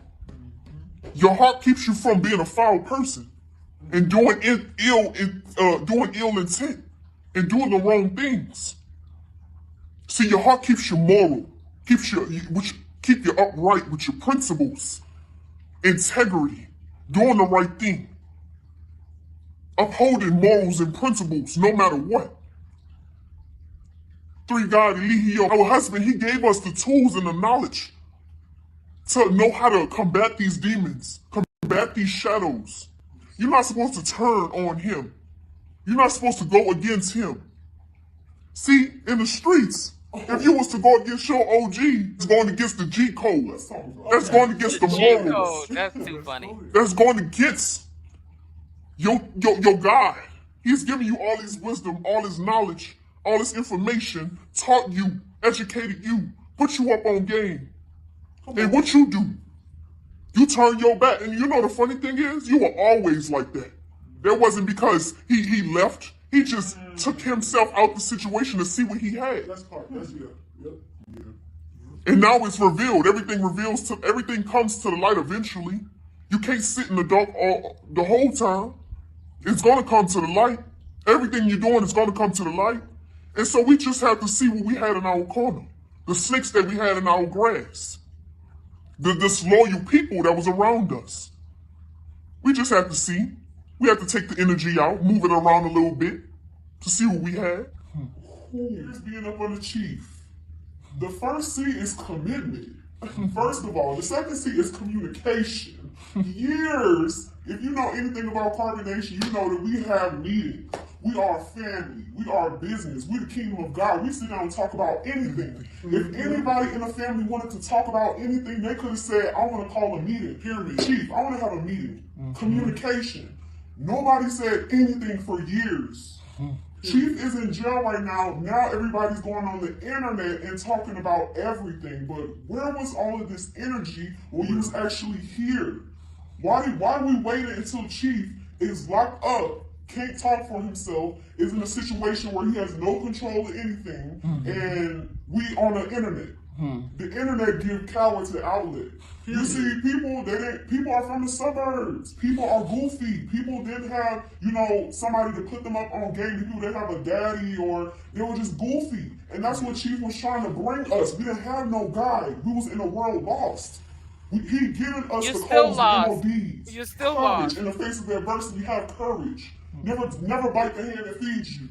Your heart keeps you from being a foul person and doing ill intent and doing the wrong things. See, your heart keeps you moral, keep you upright with your principles, integrity, doing the right thing, upholding morals and principles no matter what. Three God, our husband, he gave us the tools and the knowledge to know how to combat these demons, combat these shadows. You're not supposed to turn on him. You're not supposed to go against him. See, in the streets, if you was to go against your OG, it's going against the G code. That's going against the morals. That's too funny. That's going against your God. He's giving you all his wisdom, all his knowledge, all this information, taught you, educated you, put you up on game. And what you do, you turn your back. And you know the funny thing is, you were always like that. That wasn't because he left. He just took himself out the situation to see what he had. And now it's revealed. Everything comes to the light eventually. You can't sit in the dark the whole time. It's gonna come to the light. Everything you're doing is gonna come to the light. And so we just have to see what we had in our corner. The snakes that we had in our grass. The disloyal people that was around us. We just have to see. We have to take the energy out, move it around a little bit to see what we had. Here's being up on the chief. The first C is commitment. First of all, the second C is communication. Years, if you know anything about carbonation, you know that we have meetings. We are a family. We are a business. We're the kingdom of God. We sit down and talk about anything. If anybody in the family wanted to talk about anything, they could have said, I want to call a meeting. Pyramid Chief, I want to have a meeting. Communication. Nobody said anything for years. Chief is in jail right now. Now everybody's going on the internet and talking about everything. But where was all of this energy when you was actually here? Why we waited until Chief is locked up, can't talk for himself, is in a situation where he has no control of anything, and we on the internet. The internet give cowards the outlet. You see, people are from the suburbs. People are goofy. People didn't have, somebody to put them up on game. People didn't have a daddy, or they were just goofy. And that's what Chief was trying to bring us. We didn't have no guide. We was in a world lost. He given us the codes and MODs. You're still courage. lost. In the face of adversity, have courage. Never bite the hand that feeds you.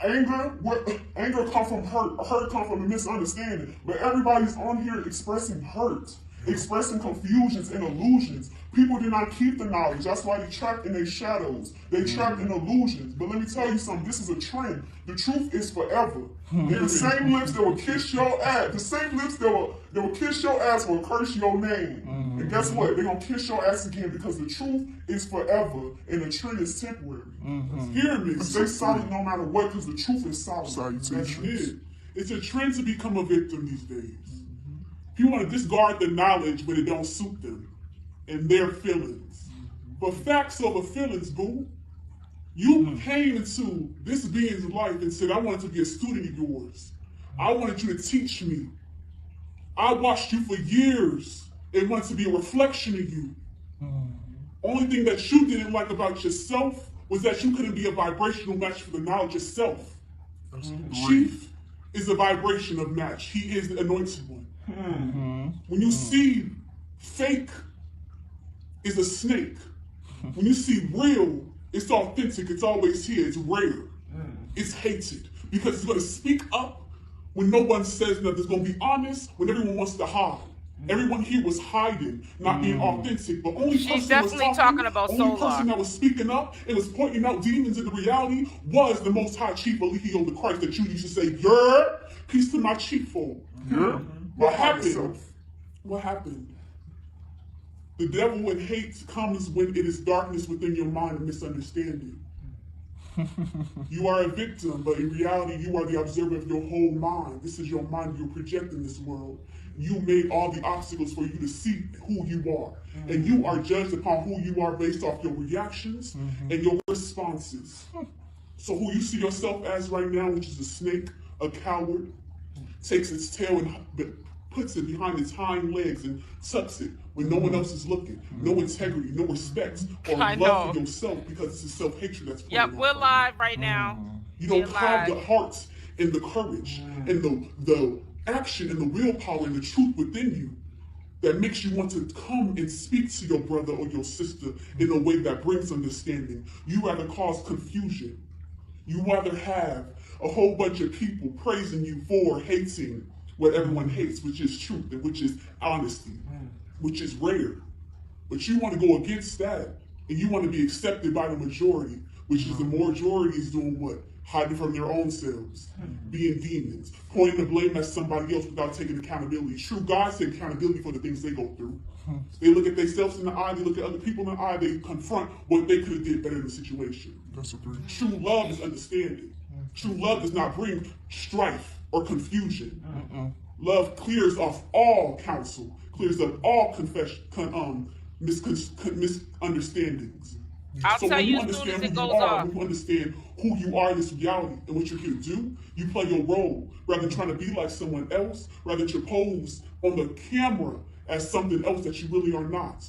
Anger comes from hurt. Hurt comes from a misunderstanding. But everybody's on here expressing hurt, expressing confusions and illusions. People did not keep the knowledge. That's why they trapped in their shadows. They trapped in illusions. But let me tell you something. This is a trend. The truth is forever. And the same lips that will kiss your ass, the same lips that will kiss your ass will curse your name. And guess what? They're going to kiss your ass again, because the truth is forever and the trend is temporary. Hear me. Stay solid no matter what, because the truth is solid. That's it. It's a trend to become a victim these days. People want to discard the knowledge, but it don't suit them and their feelings. But facts over feelings, boo. You came into this being's life and said, I wanted to be a student of yours. I wanted you to teach me. I watched you for years and wanted to be a reflection of you. Only thing that you didn't like about yourself was that you couldn't be a vibrational match for the knowledge itself. Chief is a vibration of match. He is the anointed one. When you see fake is a snake. When you see real, it's authentic, it's always here, it's rare. It's hated. Because it's going to speak up when no one says nothing. It's going to be honest when everyone wants to hide. Everyone here was hiding, not being authentic. But only She's person definitely was talking about only Solar. person that was speaking up and was pointing out demons in the reality was the Most High Chief Elohim the Christ that you used to say, "Yer, peace to my chief for." What happened? What happened? The devil and hate comes when it is darkness within your mind and misunderstanding. You are a victim, but in reality, you are the observer of your whole mind. This is your mind you're projecting this world. you made all the obstacles for you to see who you are. And you are judged upon who you are based off your reactions and your responses. So who you see yourself as right now, which is a snake, a coward, takes its tail and puts it behind its hind legs and tucks it when no one else is looking. No integrity, no respect, or I love for know. yourself because it's a self-hatred that's Yep, playing we're out right now. live right now. You We're don't have live. the heart and the courage and the action and the willpower and the truth within you that makes you want to come and speak to your brother or your sister in a way that brings understanding. You rather cause confusion. You rather have a whole bunch of people praising you for hating what everyone hates, which is truth and which is honesty, which is rare. But you want to go against that, and you want to be accepted by the majority, which is the majority is doing what? Hiding from their own selves, being demons, pointing the blame at somebody else without taking accountability. True God takes accountability for the things they go through. They look at themselves in the eye, they look at other people in the eye, they confront what they could have did better in the situation. That's a three. True love is understanding. True love does not bring strife or confusion. Love clears off all counsel, clears up all misunderstandings. I'll So tell when you you as soon as understand it who you goes are, off. when you understand who you are in this reality and what you're here to do, you play your role rather than trying to be like someone else, rather than you pose on the camera as something else that you really are not.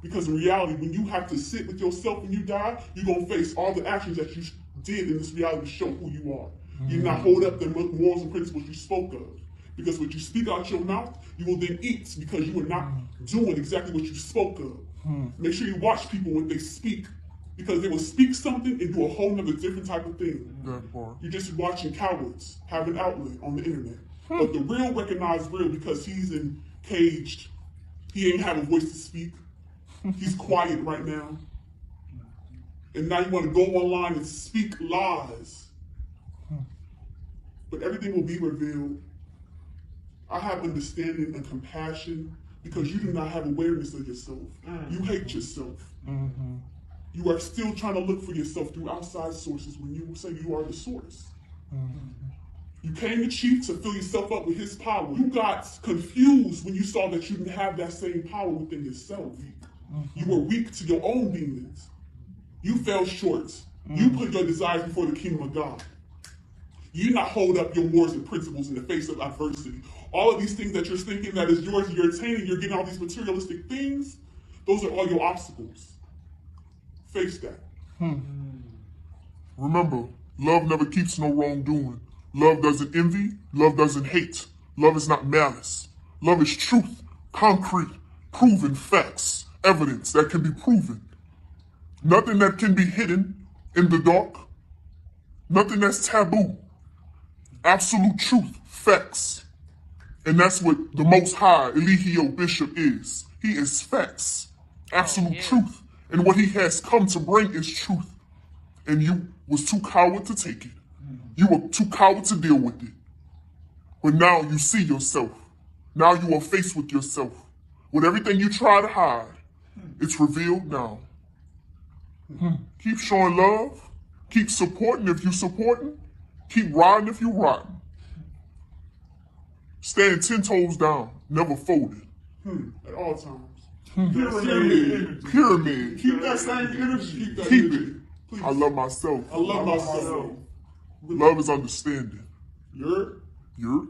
Because in reality, when you have to sit with yourself when you die, you're going to face all the actions that you did in this reality to show who you are. You not hold up the morals and principles you spoke of. Because what you speak out your mouth, you will then eat because you are not doing exactly what you spoke of. Make sure you watch people when they speak, because they will speak something and do a whole nother different type of thing. That part. You're just watching cowards have an outlet on the internet. But the real recognize real because he's caged. He ain't have a voice to speak. He's quiet right now. And now you want to go online and speak lies. But everything will be revealed. I have understanding and compassion because you do not have awareness of yourself. You hate yourself. You are still trying to look for yourself through outside sources when you say you are the source. You came to Chief to fill yourself up with his power. You got confused when you saw that you didn't have that same power within yourself. You were weak to your own demons. You fell short. You put your desires before the kingdom of God. You not hold up your morals and principles in the face of adversity. All of these things that you're thinking that is yours and you're attaining, you're getting all these materialistic things, those are all your obstacles. Face that. Remember, love never keeps no wrongdoing. Love doesn't envy. Love doesn't hate. Love is not malice. Love is truth, concrete, proven facts, evidence that can be proven. Nothing that can be hidden in the dark. Nothing that's taboo. Absolute truth, facts. And that's what the Most High, Elohio Bishop is. He is facts, absolute truth. And what he has come to bring is truth. And you was too coward to take it. You were too coward to deal with it. But now you see yourself. Now you are faced with yourself. With everything you try to hide, it's revealed now. Keep showing love. Keep supporting if you're supporting. Keep riding if you're riding. Stand 10 toes down, never folded. At all times. Pyramid. Keep that same energy. Keep that Keep energy. it. Please. I love myself. I love myself. Love is understanding. You're You're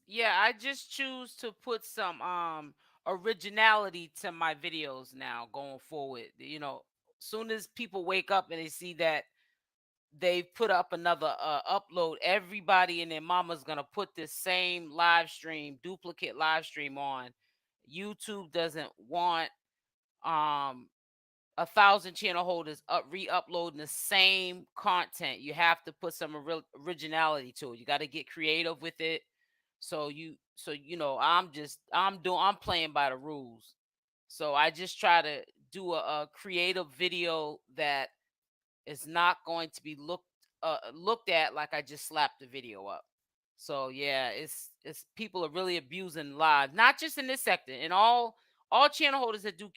Yeah, I just choose to put some originality to my videos now going forward. Soon as people wake up and they see that they've put up another upload, everybody and their mama's gonna put this same live stream, duplicate live stream on. YouTube doesn't want um 1,000 channel holders re-uploading the same content. You have to put some originality to it. You got to get creative with it. I'm playing by the rules. So I just try to do a creative video that is not going to be looked at like I just slapped the video up. So yeah, it's people are really abusing live, not just in this sector, in all channel holders that do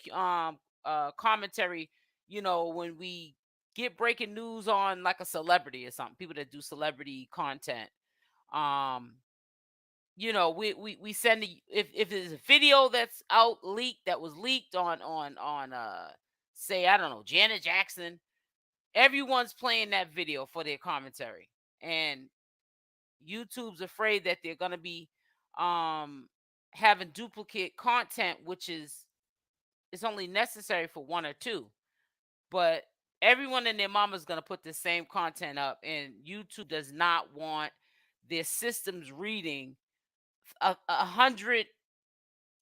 commentary. When we get breaking news on like a celebrity or something. People that do celebrity content. Um, we send if there's a video that's out leaked that was leaked on say I don't know Janet Jackson, everyone's playing that video for their commentary, and YouTube's afraid that they're gonna be um having duplicate content, which is only necessary for one or two, but everyone and their mama's gonna put the same content up, and YouTube does not want their systems reading 100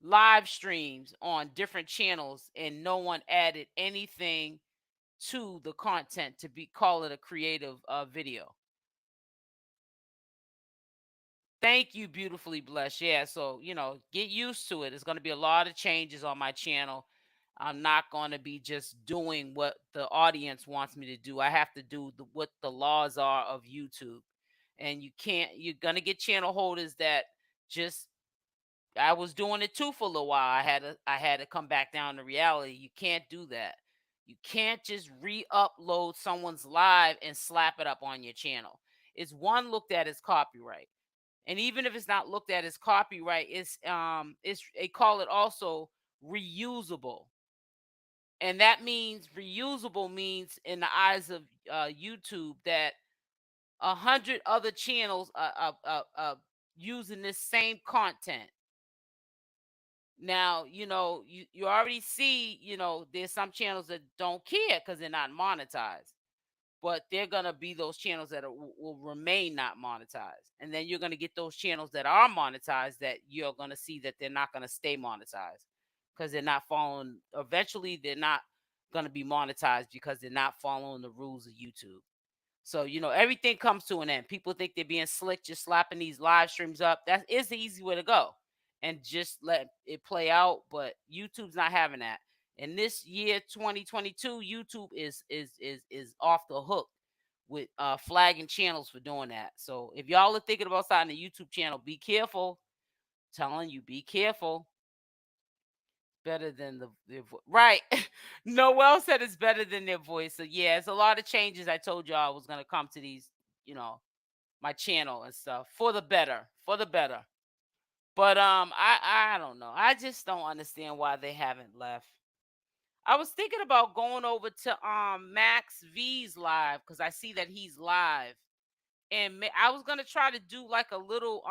live streams on different channels and no one added anything to the content to be call it a creative video. Thank you, beautifully blessed. Yeah, so get used to it. There's going to be a lot of changes on my channel. I'm not going to be just doing what the audience wants me to do. I have to do what the laws are of YouTube. And you're going to get channel holders that just I was doing it too for a little while. I had to come back down to reality. You can't do that. You can't just re-upload someone's live and slap it up on your channel. It's one looked at as copyright. And even if it's not looked at as copyright, it's they call it also reusable. And that means reusable means in the eyes of YouTube that 100 other channels are using this same content. Now, you already see, there's some channels that don't care because they're not monetized. But they're going to be those channels that will remain not monetized. And then you're going to get those channels that are monetized that you're going to see that they're not going to stay monetized because they're not following. Eventually, they're not going to be monetized because they're not following the rules of YouTube. So, everything comes to an end. People think they're being slick, just slapping these live streams up. That is the easy way to go and just let it play out. But YouTube's not having that. In this year 2022, YouTube is off the hook with flagging channels for doing that. So if y'all are thinking about starting a YouTube channel, be careful. I'm telling you, be careful. Better than their right. Noel said it's better than their voice. So yeah, it's a lot of changes. I told y'all I was gonna come to these, my channel and stuff for the better, for the better. But I don't know. I just don't understand why they haven't left. I was thinking about going over to Max V's live because I see that he's live, and I was gonna try to do like a little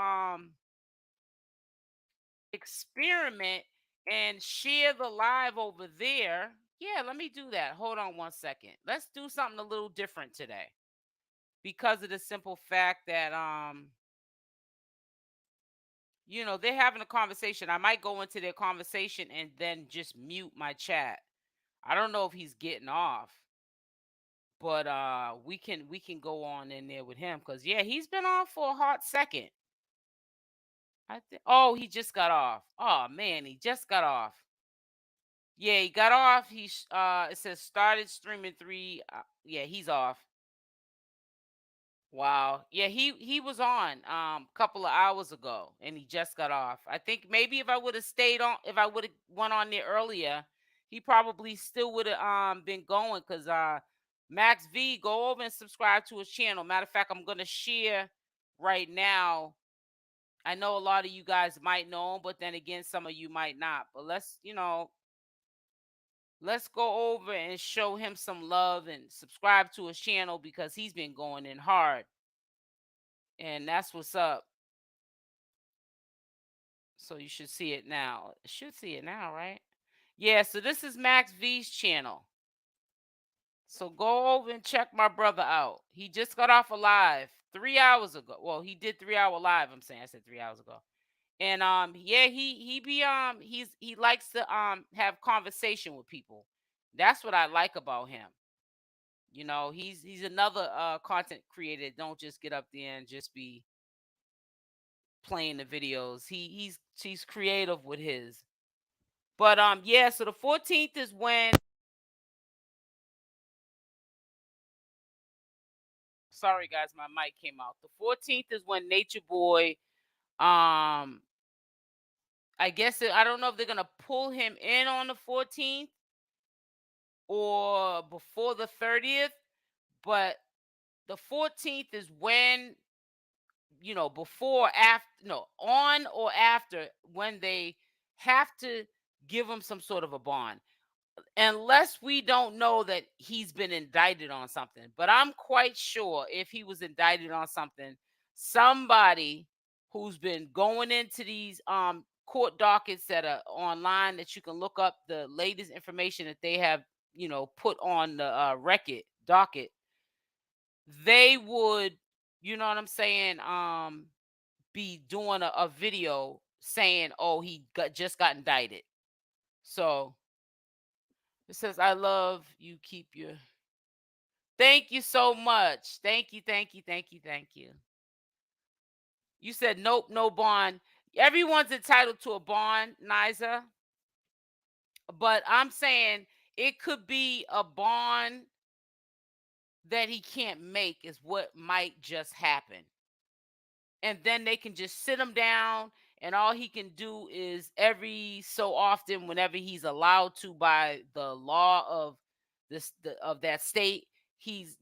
experiment and share the live over there. Yeah, let me do that. Hold on one second. Let's do something a little different today because of the simple fact that they're having a conversation. I might go into their conversation and then just mute my chat. I don't know if he's getting off, but we can go on in there with him because yeah, he's been on for a hot second. I think. Oh, he just got off. Oh man, he just got off. Yeah, he got off. It says started streaming 3. Yeah, he's off. Wow. Yeah, he was on a couple of hours ago and he just got off. I think maybe if I would have stayed on, if I would have went on there earlier, he probably still would have been going cuz Max V, go over and subscribe to his channel. Matter of fact, I'm going to share right now. I know a lot of you guys might know him, but then again some of you might not. But let's go over and show him some love and subscribe to his channel because he's been going in hard. And that's what's up. So you should see it now. Should see it now, right? Yeah, so this is Max V's channel. So go over and check my brother out. He just got off a live 3 hours ago. Well, he did 3 hour live. I said 3 hours ago. And yeah, he likes to have conversation with people. That's what I like about him. He's another content creator. Don't just get up there and just be playing the videos. He's creative with his. But yeah, so the 14th is when sorry guys, my mic came out. The 14th is when Natureboy I guess I don't know if they're gonna pull him in on the 14th or before the 30th. but the 14th is when, before, after, no, on or after, when they have to give him some sort of a bond, unless we don't know that he's been indicted on something. But I'm quite sure if he was indicted on something, somebody who's been going into these court dockets that are online, that you can look up the latest information that they have, put on the record docket, they would, you know what I'm saying, be doing a video saying, oh, just got indicted. So it says, I love you, keep your. Thank you so much. Thank you, thank you, thank you, thank you. You said nope, no bond. Everyone's entitled to a bond, Niza. But I'm saying it could be a bond that he can't make, is what might just happen. And then they can just sit him down, and all he can do is every so often, whenever he's allowed to by the law of of that state, he's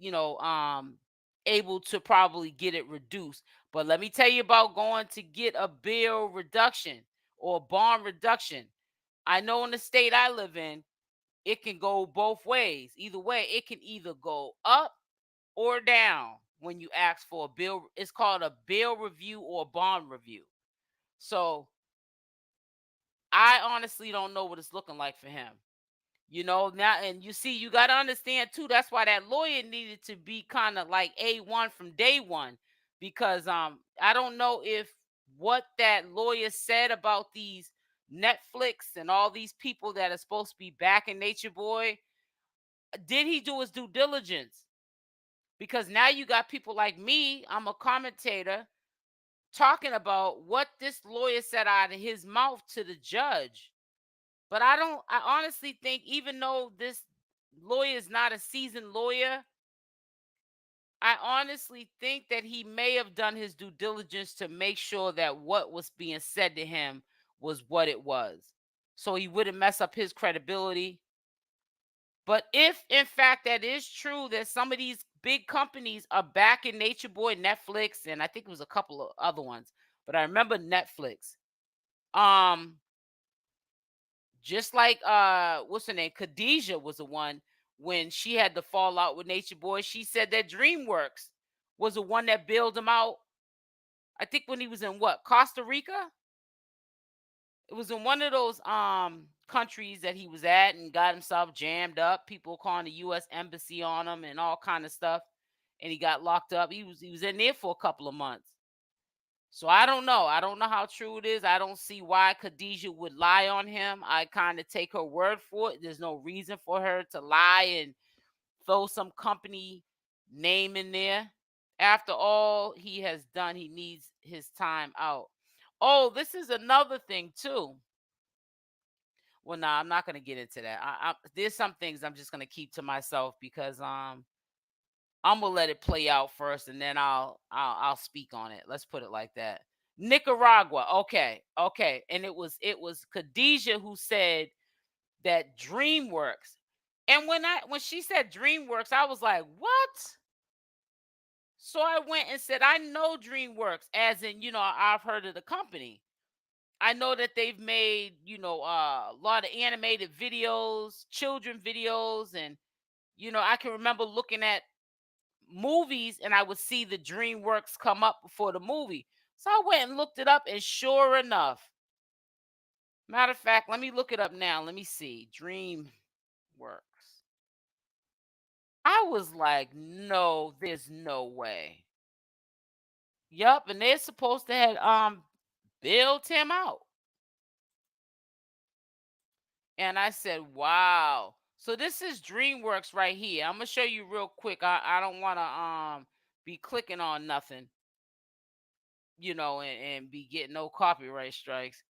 able to probably get it reduced. But let me tell you about going to get a bill reduction or bond reduction. I know in the state I live in, it can go both ways. Either way, it can either go up or down when you ask for a bill. It's called a bill review or bond review. So I honestly don't know what it's looking like for him. Now, and you see, you got to understand too, that's why that lawyer needed to be kind of like A1 from day one, because I don't know if what that lawyer said about these Netflix and all these people that are supposed to be backing Natureboy, did he do his due diligence? Because now you got people like me, I'm a commentator, talking about what this lawyer said out of his mouth to the judge. But I honestly think, even though this lawyer is not a seasoned lawyer, I honestly think that he may have done his due diligence to make sure that what was being said to him was what it was, so he wouldn't mess up his credibility. But if in fact that is true, that some of these big companies are backing Natureboy, Netflix, and I think it was a couple of other ones, but I remember Netflix. Just like what's her name? Khadijah was the one, when she had the fallout with Natureboy. She said that DreamWorks was the one that bailed him out. I think when he was in what, Costa Rica? It was in one of those countries that he was at and got himself jammed up. People calling the US embassy on him and all kind of stuff. And he got locked up. He was in there for a couple of months. So I don't know. I don't know how true it is. I don't see why Khadijah would lie on him. I kind of take her word for it. There's no reason for her to lie and throw some company name in there. After all he has done, he needs his time out. Oh, this is another thing too. Well, nah, I'm not gonna get into that. There's some things I'm just gonna keep to myself, because I'm gonna let it play out first, and then I'll speak on it. Let's put it like that. Nicaragua, okay, and it was Khadijah who said that DreamWorks, and when she said DreamWorks, I was like, what? So I went and said, I know DreamWorks, as in, I've heard of the company. I know that they've made, a lot of animated videos, children videos, and I can remember looking at movies and I would see the DreamWorks come up before the movie. So I went and looked it up, and sure enough, matter of fact, let me look it up now. Let me see. DreamWorks. I was like, no, there's no way. Yup, and they're supposed to have bailed him out. And I said, wow. So this is DreamWorks right here. I'm gonna show you real quick. I don't wanna be clicking on nothing, and be getting no copyright strikes.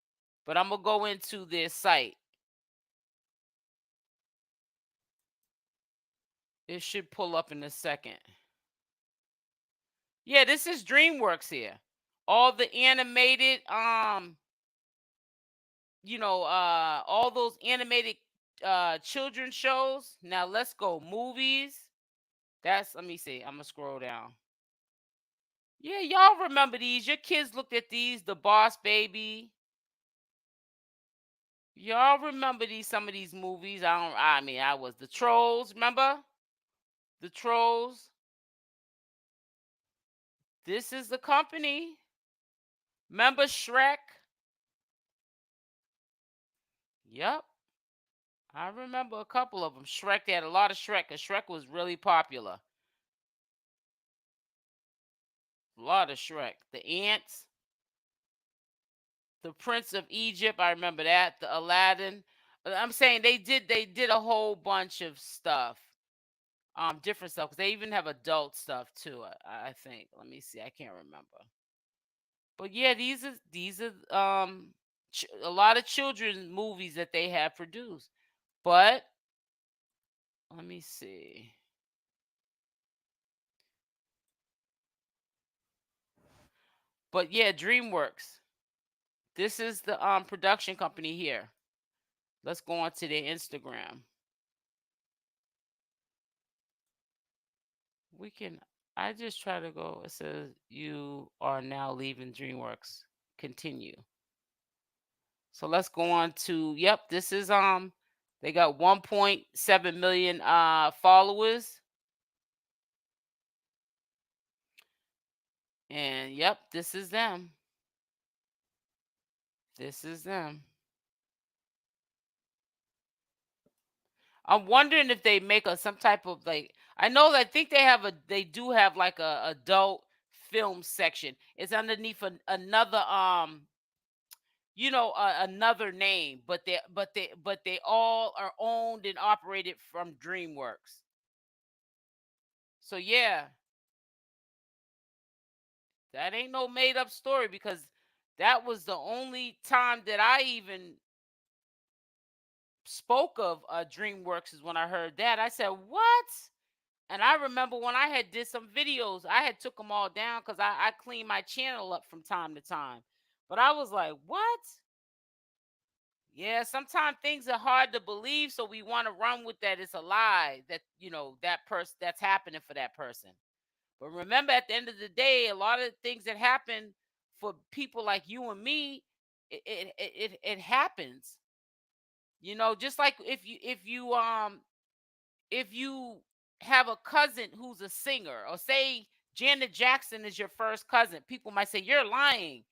But I'm gonna go into their site. It should pull up in a second. Yeah, this is DreamWorks here. All the animated all those animated children shows. Now let's go movies. That's, let me see. I'm gonna scroll down. Yeah, y'all remember these. Your kids looked at these, The Boss Baby. Y'all remember these, some of these movies. I mean, I was The Trolls, remember? The Trolls. This is the company. Remember Shrek? Yep. I remember a couple of them. Shrek, they had a lot of Shrek, because Shrek was really popular. A lot of Shrek. The Ants. The Prince of Egypt, I remember that. The Aladdin. I'm saying they did a whole bunch of stuff. Different stuff, because they even have adult stuff too, I think. Let me see. I can't remember. But yeah, these are a lot of children's movies that they have produced. But let me see. But yeah, DreamWorks. This is the production company here. Let's go on to their Instagram. We can. I just try to go. It says you are now leaving DreamWorks. Continue. So let's go on to. Yep, this is They got 1.7 million followers. And yep, this is them. This is them. I'm wondering if they make some type of, like, I know that I think they do have like a adult film section. It's underneath another another name, but they all are owned and operated from DreamWorks. So yeah, that ain't no made up story, because that was the only time that I even spoke of DreamWorks, is when I heard that. I said, "What?" And I remember when I had did some videos, I had took them all down, because I clean my channel up from time to time. But I was like, "What?" Yeah, sometimes things are hard to believe, so we want to run with that. It's a lie that that person, that's happening for that person. But remember, at the end of the day, a lot of things that happen for people like you and me, it happens. Just like if you have a cousin who's a singer, or say Janet Jackson is your first cousin, people might say you're lying.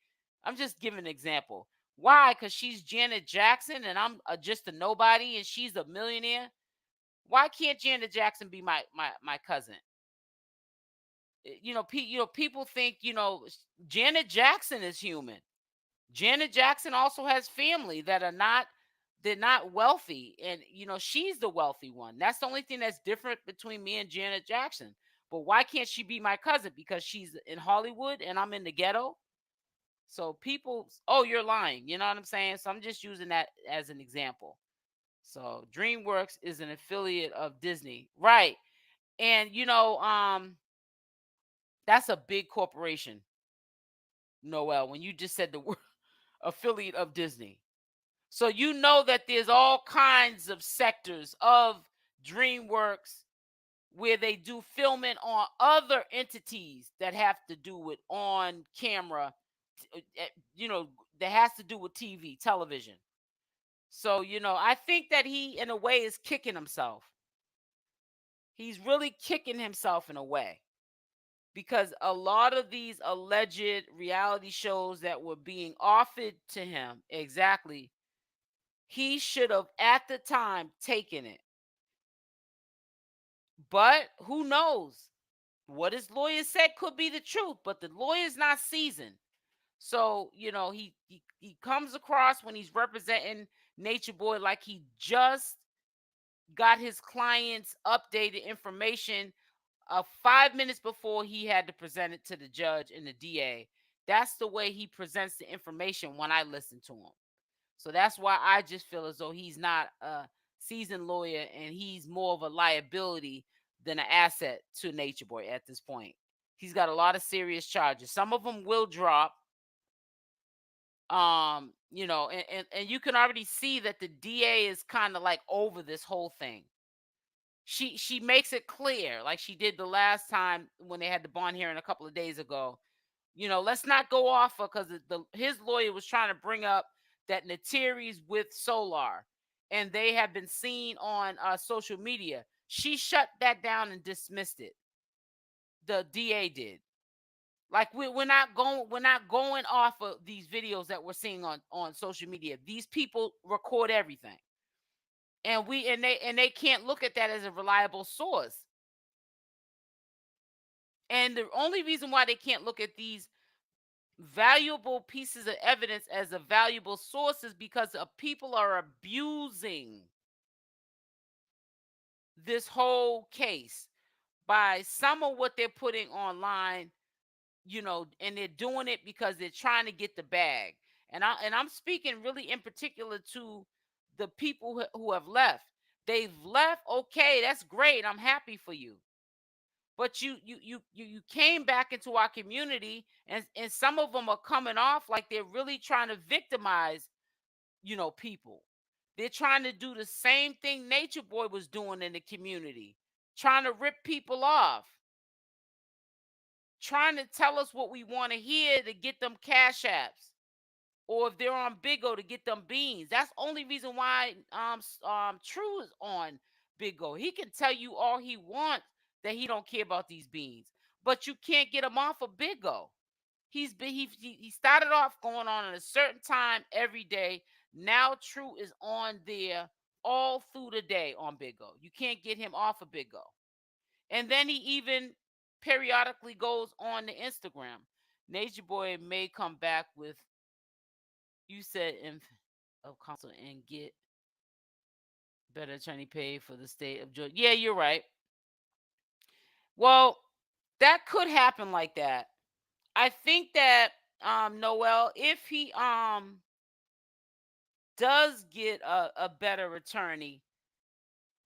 I'm just giving an example. Why? Because she's Janet Jackson and I'm just a nobody, and she's a millionaire. Why can't Janet Jackson be my cousin? People think Janet Jackson is human. Janet Jackson also has family that are not, they're not wealthy, and she's the wealthy one. That's the only thing that's different between me and Janet Jackson. But why can't she be my cousin? Because she's in Hollywood and I'm in the ghetto. So people, oh, you're lying. You know what I'm saying? So I'm just using that as an example. So DreamWorks is an affiliate of Disney, right? And that's a big corporation, Noel. When you just said the word affiliate of Disney, so that there's all kinds of sectors of DreamWorks where they do filming on other entities that have to do with on camera, that has to do with television. So, I think that he, in a way, is kicking himself. He's really kicking himself in a way, because a lot of these alleged reality shows that were being offered to him, exactly, he should have at the time taken it. But who knows? What his lawyer said could be the truth, but the lawyer's not seasoned. So, he comes across, when he's representing Natureboy, like he just got his client's updated information 5 minutes before he had to present it to the judge and the DA. That's the way he presents the information when I listen to him. So that's why I just feel as though he's not a seasoned lawyer, and he's more of a liability than an asset to Natureboy at this point. He's got a lot of serious charges. Some of them will drop. And you can already see that the DA is kind of like over this whole thing. She makes it clear, like she did the last time when they had the bond hearing a couple of days ago. Let's not go off because his lawyer was trying to bring up that Neytiri's with Solar, and they have been seen on social media. She shut that down and dismissed it. The DA did. Like we're not going off of these videos that we're seeing on social media. These people record everything, and they can't look at that as a reliable source. And the only reason why they can't look at these valuable pieces of evidence as a valuable source is because people are abusing this whole case by some of what they're putting online, and they're doing it because they're trying to get the bag. And I'm speaking really in particular to the people who have left. They've left. Okay, that's great. I'm happy for you. But you came back into our community, and some of them are coming off like they're really trying to victimize, people. They're trying to do the same thing Natureboy was doing in the community, trying to rip people off, trying to tell us what we want to hear to get them cash apps, or if they're on Big O to get them beans. That's the only reason why True is on Big O. He can tell you all he wants that he don't care about these beans, but you can't get him off of Big O. He started off going on at a certain time every day. Now True is on there all through the day on Big O. You can't get him off of Big O. And then he even periodically goes on the Instagram. Natureboy may come back with, you said, of counsel and get better attorney paid for the state of Georgia. Yeah, you're right. Well, that could happen like that. I think that Noel, if he does get a better attorney,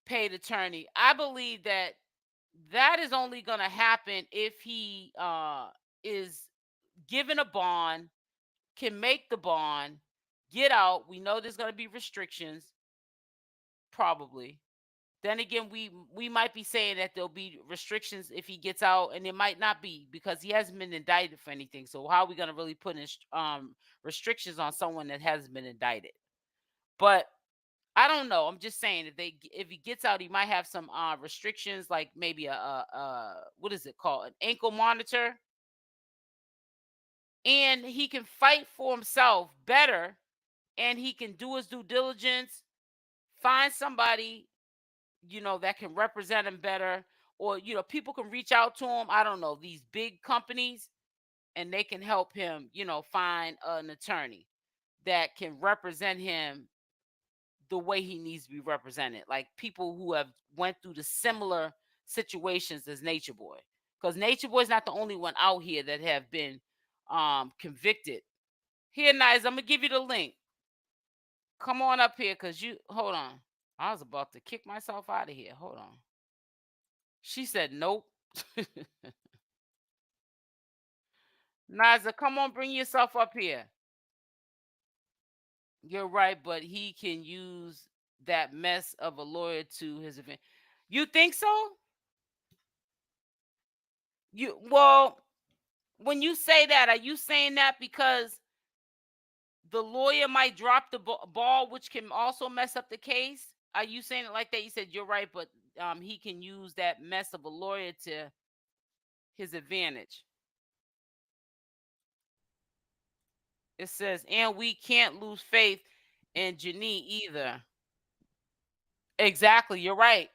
paid attorney, I believe that is only going to happen if he is given a bond, can make the bond, get out. We know there's going to be restrictions, probably. Then again, we might be saying that there'll be restrictions if he gets out, and it might not be because he hasn't been indicted for anything. So how are we going to really put in restrictions on someone that hasn't been indicted? But I don't know. I'm just saying if he gets out, he might have some restrictions, like maybe a what is it called, an ankle monitor, and he can fight for himself better, and he can do his due diligence, find somebody that can represent him better, or people can reach out to him. I don't know, these big companies, and they can help him find an attorney that can represent him the way he needs to be represented, like people who have went through the similar situations as Natureboy, because Natureboy's not the only one out here that have been convicted. Here, Nice, I'm gonna give you the link. Come on up here, because you hold on. I was about to kick myself out of here. Hold on. She said nope. Niza, come on, bring yourself up here. You're right, but he can use that mess of a lawyer to his advantage. You think so? Well, when you say that, are you saying that because the lawyer might drop the ball, which can also mess up the case? Are you saying it like that? You said you're right, but he can use that mess of a lawyer to his advantage. It says, and we can't lose faith in Janie either. Exactly, you're right.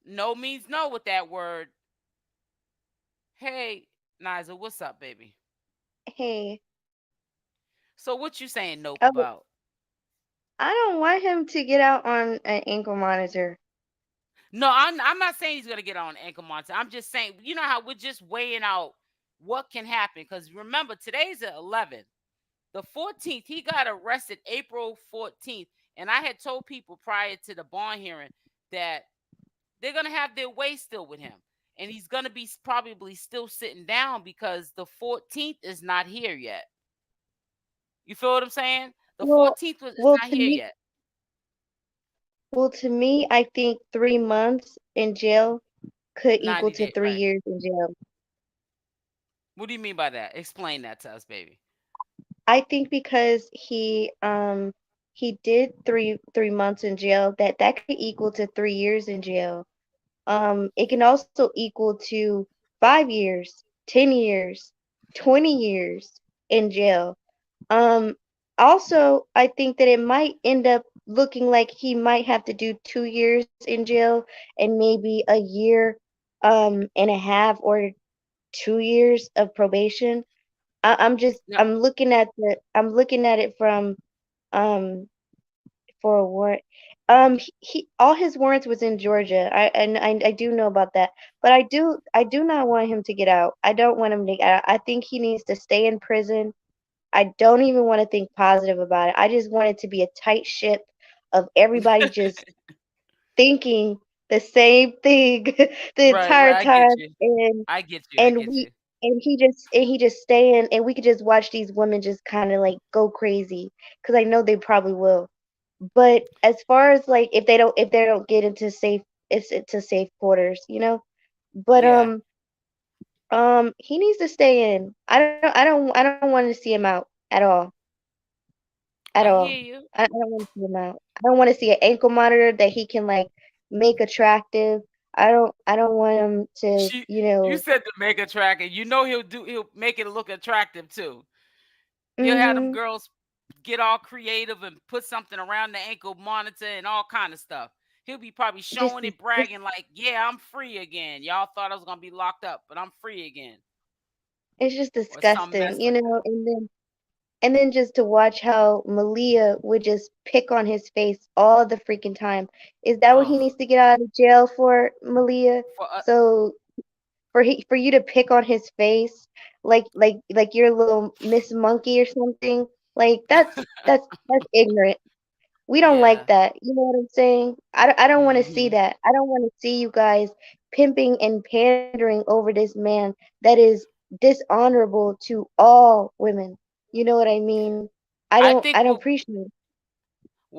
No means no with that word. Hey, Niza, what's up, baby? Hey. So what you saying nope Oh, about? I don't want him to get out on an ankle monitor. No, I'm not saying he's gonna get on ankle monitor. I'm just saying, you know how we're just weighing out what can happen. Because remember, today's the 11th. The 14th, he got arrested April 14th. And I had told people prior to the bond hearing that they're gonna have their way still with him. And he's gonna be probably still sitting down because the 14th is not here yet. You feel what I'm saying? The Well, 14th is well, not to here me, yet. Well, to me, I think 3 months in jail could equal 90 to days, three right? years in jail. What do you mean by that? Explain that to us, baby. I think because he did three months in jail, that could equal to 3 years in jail. It can also equal to 5 years, 10 years, 20 years in jail. Um, Also, I think that it might end up looking like he might have to do 2 years in jail and maybe a year, and a half or 2 years of probation. No, I'm looking at it from um for a warrant. All his warrants was in Georgia. I do know about that, but I do not want him to get out. I don't want him to get out. I think he needs to stay in prison. I don't even want to think positive about it. I just want it to be a tight ship of everybody just thinking the same thing the right, right. entire I get time, you. and I get you. I and get we you. and he just stay in, and we could just watch these women just kind of like go crazy, because I know they probably will. But as far as like if they don't get into safe quarters, But Yeah, he needs to stay in. I don't want to see him out at all. At I all. hear you. I don't want to see him out. I don't want to see an ankle monitor that he can like make attractive. I don't want him to, You said the mega tracker. You know he'll make it look attractive too. He'll have them mhm. girls get all creative and put something around the ankle monitor and all kind of stuff. He'll be probably Just showing dis- it, it's bragging like, "Yeah, I'm free again. Y'all thought I was gonna be locked up, but I'm free again," it's just or some disgusting, mess like that. and then just to watch how Malia would just pick on his face all the freaking time. Is that what he Oh, needs to get out of jail for, Malia? for So for you to pick on his face like you're a little Miss Monkey or something, like that's ignorant. We don't like yeah. that. You know what I'm saying? I don't want to see Hmm. that. I don't want to see you guys pimping and pandering over this man that is dishonorable to all women. You know what I mean? I think I don't what appreciate it.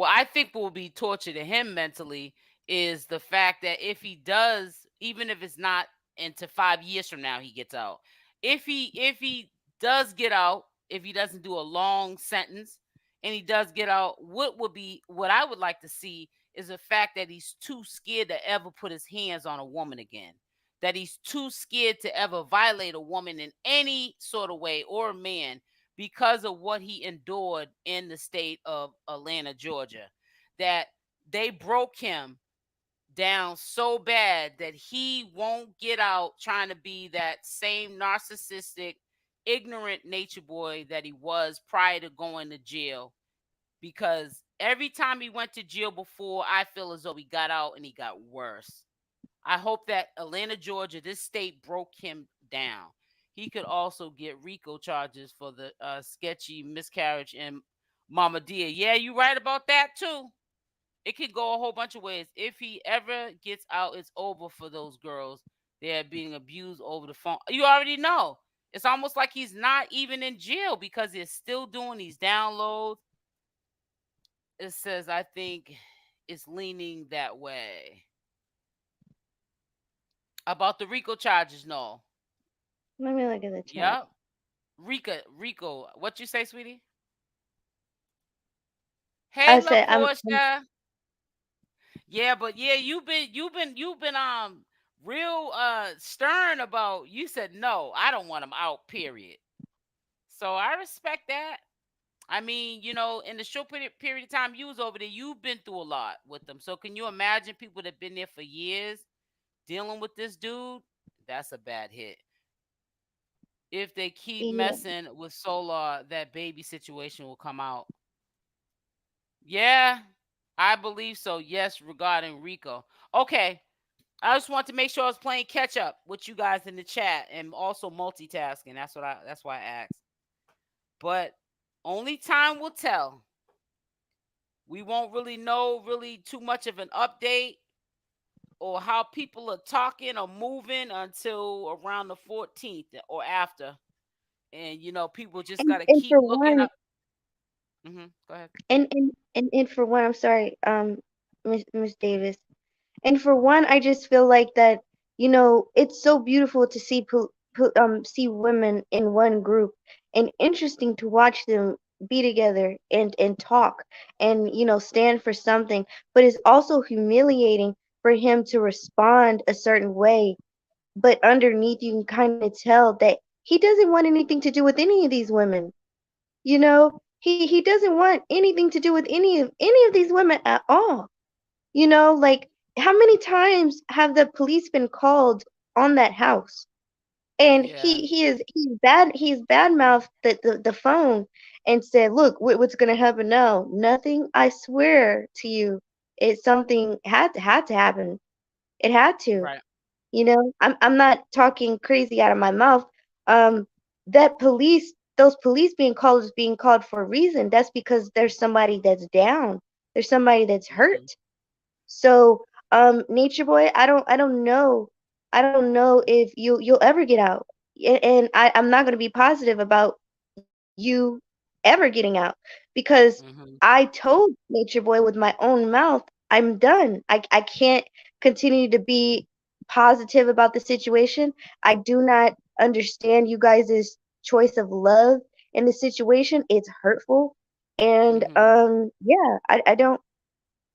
I think will be torture to him mentally is the fact that if he does, even if it's not into 5 years from now, he gets out. If he does get out, if he doesn't do a long sentence and he does get out, what I would like to see is the fact that he's too scared to ever put his hands on a woman again. That he's too scared to ever violate a woman in any sort of way or a man because of what he endured in the state of Atlanta, Georgia. That they broke him down so bad that he won't get out trying to be that same narcissistic, ignorant nature boy that he was prior to going to jail. Because every time he went to jail before, I feel as though he got out and he got worse. I hope that Atlanta, Georgia, this state broke him down. He could also get RICO charges for the sketchy miscarriage in Mama Dia. Yeah, you right about that too. It could go a whole bunch of ways. If he ever gets out, it's over for those girls. They're being abused over the phone. You already know. It's almost like he's not even in jail because he's still doing these downloads. It says, I think it's leaning that way. About the RICO charges, no. Let me look at the chat. Yep. Rico. What you say, sweetie? Hey, I La said I'm Portia. Yeah, but yeah, you've been real stern about. You said no, I don't want him out. Period. So I respect that. I mean, in the short period of time you was over there, you've been through a lot with them. So can you imagine people that been there for years dealing with this dude? That's a bad hit. If they keep yeah. messing with Solar, that baby situation will come out. Yeah, I believe so. Yes, regarding Rico. Okay, I just want to make sure I was playing catch up with you guys in the chat and also multitasking. That's why I asked. But only time will tell. We won't really know really too much of an update or how people are talking or moving until around the 14th or after. And people just and gotta and keep for looking one up. Go ahead. and for one, I'm sorry. Miss Davis. And for one, I just feel like that, it's so beautiful to see women in one group, and interesting to watch them be together and talk and stand for something. But it's also humiliating for him to respond a certain way, but underneath you can kind of tell that he doesn't want anything to do with any of these women. He doesn't want anything to do with any of these women at all. Like, how many times have the police been called on that house? And Yeah. he's badmouthed the phone and said, "Look, what's gonna happen now? Nothing. I swear to you, it's something had to happen. It had to. Right. I'm not talking crazy out of my mouth. Um, those police being called is being called for a reason. That's because there's somebody that's down. There's somebody that's Mhm. hurt. So, Nature Boy, I don't know if you'll ever get out. And I'm not gonna be positive about you ever getting out, because Mhm. I told Nature Boy with my own mouth, I'm done. I can't continue to be positive about the situation. I do not understand you guys' choice of love in the situation. It's hurtful. And Mhm. yeah, I don't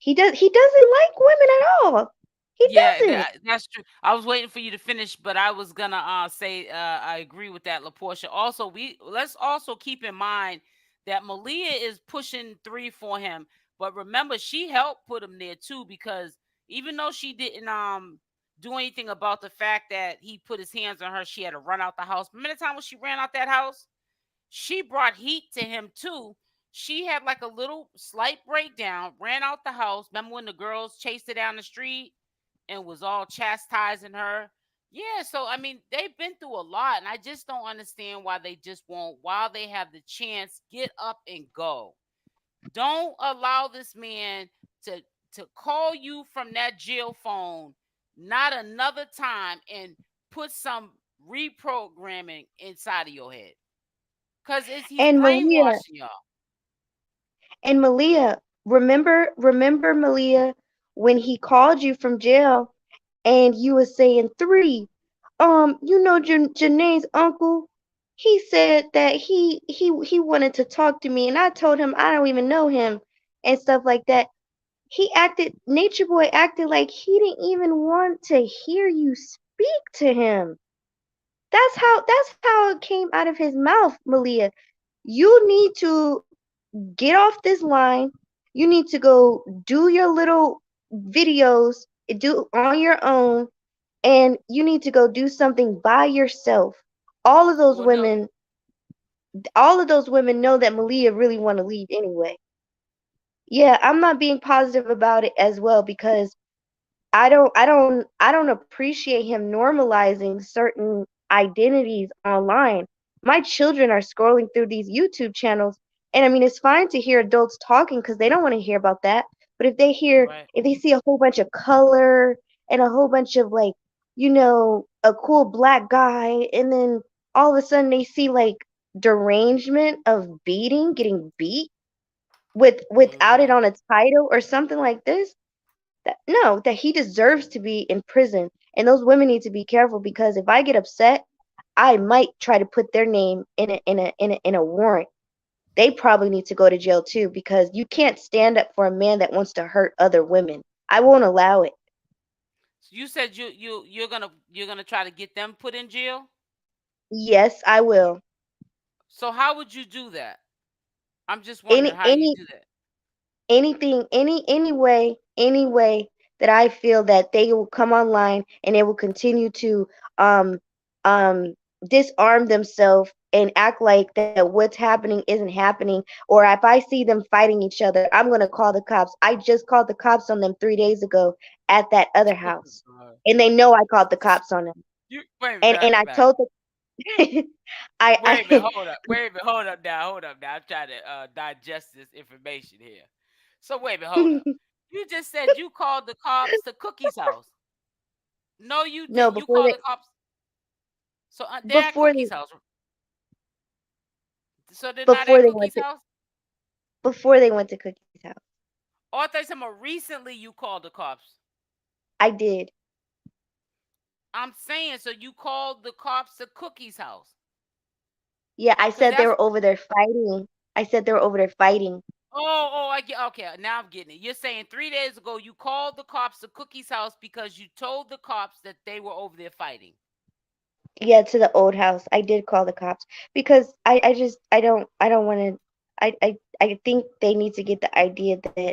he doesn't like women at all. He Yeah, doesn't. that's true. I was waiting for you to finish, but I was gonna say I agree with that, LaPortia. Also, we let's also keep in mind that Malia is pushing three for him, but remember she helped put him there too, because even though she didn't do anything about the fact that he put his hands on her, she had to run out the house. Remember the time when she ran out that house? She brought heat to him too. She had like a little slight breakdown, ran out the house. Remember when the girls chased her down the street and was all chastising her? Yeah, so I mean, they've been through a lot, and I just don't understand why they just won't, while they have the chance, get up and go. Don't allow this man to call you from that jail phone not another time and put some reprogramming inside of your head. Cause he's And Malia, brainwashing y'all. and Malia, remember Malia, when he called you from jail and you were saying three. Janae's uncle, he said that he wanted to talk to me, and I told him I don't even know him and stuff like that. Nature Boy acted like he didn't even want to hear you speak to him. That's how it came out of his mouth, Malia. You need to get off this line. You need to go do your little videos, do on your own, and you need to go do something by yourself. All of those Well, no, women, all of those women know that Malia really want to leave anyway. Yeah, I'm not being positive about it as well, because I don't appreciate him normalizing certain identities online. My children are scrolling through these YouTube channels, and I mean, it's fine to hear adults talking because they don't want to hear about that. But right. if they see a whole bunch of color and a whole bunch of, like, a cool black guy, and then all of a sudden they see like derangement of getting beat without it Mhm. on a title or something like this, that he deserves to be in prison. And those women need to be careful, because if I get upset, I might try to put their name in a warrant. They probably need to go to jail too, because you can't stand up for a man that wants to hurt other women. I won't allow it. So you said you're gonna try to get them put in jail. Yes, I will. So how would you do that? I'm just wondering Any how you any do that. anything any way that I feel that they will come online and they will continue to um um disarm themselves and act like that what's happening isn't happening, or if I see them fighting each other, I'm going to call the cops. I just called the cops on them 3 days ago at that other house, and they know I called the cops on them. You wait a minute, And I back. told the Wait a minute, I hold up. Wait a minute, hold up now, hold up now. I'm trying to digest this information here. So wait a minute, hold up. You just said you called the cops to Cookie's house. No, you no, didn't. You called the cops. So they're at before Cookie's they house. So they're not before at they went Cookie's to house. before they went to Cookie's house. Oh, I thought you said more recently you called the cops. I did. I'm saying, so you called the cops to Cookie's house. Yeah, I Cause said they that's were over there fighting. I said they were over there fighting. I get okay. Now I'm getting it. You're saying 3 days ago you called the cops to Cookie's house because you told the cops that they were over there fighting. Yeah, to the old house. I did call the cops because I don't want to. I think they need to get the idea that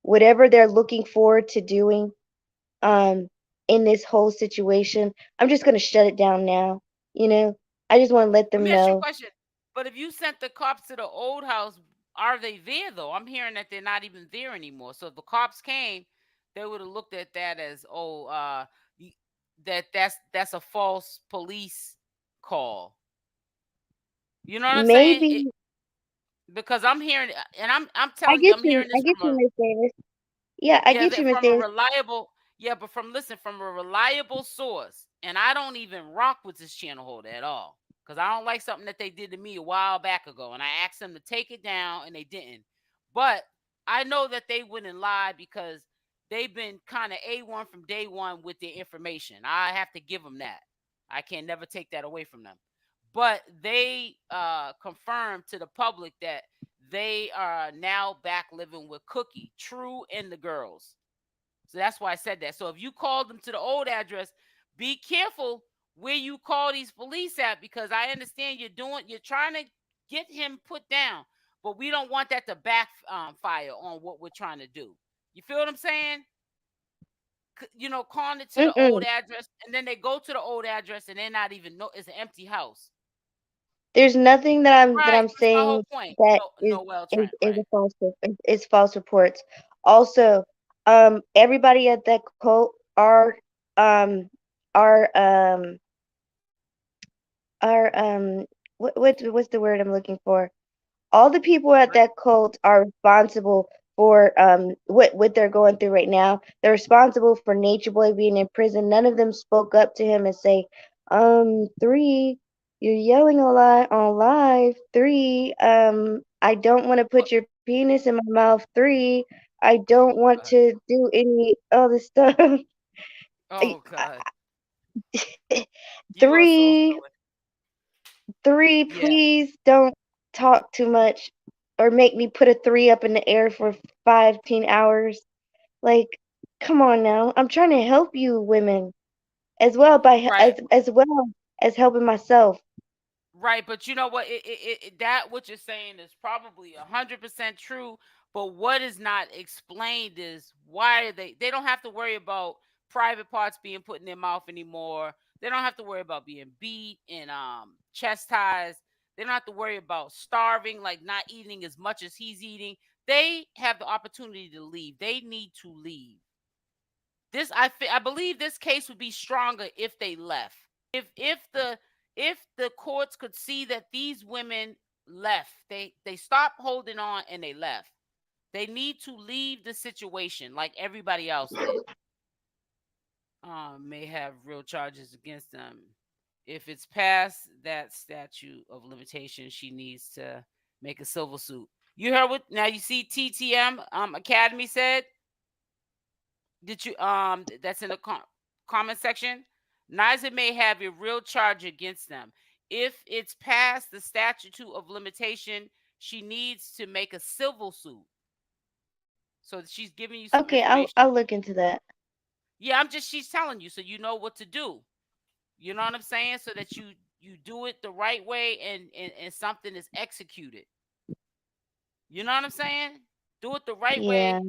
whatever they're looking forward to doing, um, in this whole situation, I'm just gonna shut it down now. You know, I just want to let Let them me ask you a know. question. But if you sent the cops to the old house, are they there though? I'm hearing that they're not even there anymore. So if the cops came, they would have looked at that as y- that's a false police call. You know what I'm saying? Maybe Because I'm hearing, and I'm I telling you, get I'm you. hearing I this get from you, a Miss Davis. Yeah, I yeah, get you, that Miss from a Davis. reliable yeah, but from a reliable source. And I don't even rock with this channel holder at all. Because I don't like something that they did to me a while back ago. And I asked them to take it down and they didn't. But I know that they wouldn't lie because they've been kind of A1 from day one with their information. I have to give them that. I can never take that away from them. But they confirmed to the public that they are now back living with Cookie, True, and the girls. So that's why I said that. So if you called them to the old address, be careful where you call these police at because I understand you're trying to get him put down, but we don't want that to backfire on what we're trying to do. You feel what I'm saying? Calling it to the old Mm-mm. address, and then they go to the old address, and they're not even know it's an empty house. There's nothing that Right. I'm That's my whole saying point. that No, Noel Trent. is Right. a is false reports. Also, everybody at that cult um are what's the word I'm looking for? All the people at Right. that cult are responsible for what they're going through right now. They're responsible for Nature Boy being in prison. None of them spoke up to him and say, 3, you're yelling a lot on live. 3, I don't want to But, put your penis in my mouth. 3, I don't oh want God. to do any other stuff. Oh God. You are so 3, silly. 3, Yeah. please don't talk too much or make me put a 3 up in the air for 15 hours. Like, come on now. I'm trying to help you women as well Right. as well as helping myself. Right, but you know what? That what you're saying is probably 100% true. But what is not explained is why are they don't have to worry about private parts being put in their mouth anymore. They don't have to worry about being beat and chastised. They don't have to worry about starving, like not eating as much as he's eating. They have the opportunity to leave. They need to leave. I believe this case would be stronger if they left. If the courts could see that these women left, they stopped holding on and they left. They need to leave the situation like everybody else did. May have real charges against them. If it's past that statute of limitation, she needs to make a civil suit. You heard what? Now you see TTM Academy said. Did you that's in the comment section? Neither may have a real charge against them. If it's past the statute of limitation, she needs to make a civil suit. So she's giving you some Okay, I'll information. look into that. Yeah, she's telling you so you know what to do. You know what I'm saying? So that you do it the right way and something is executed. You know what I'm saying? Do it the right Yeah. way,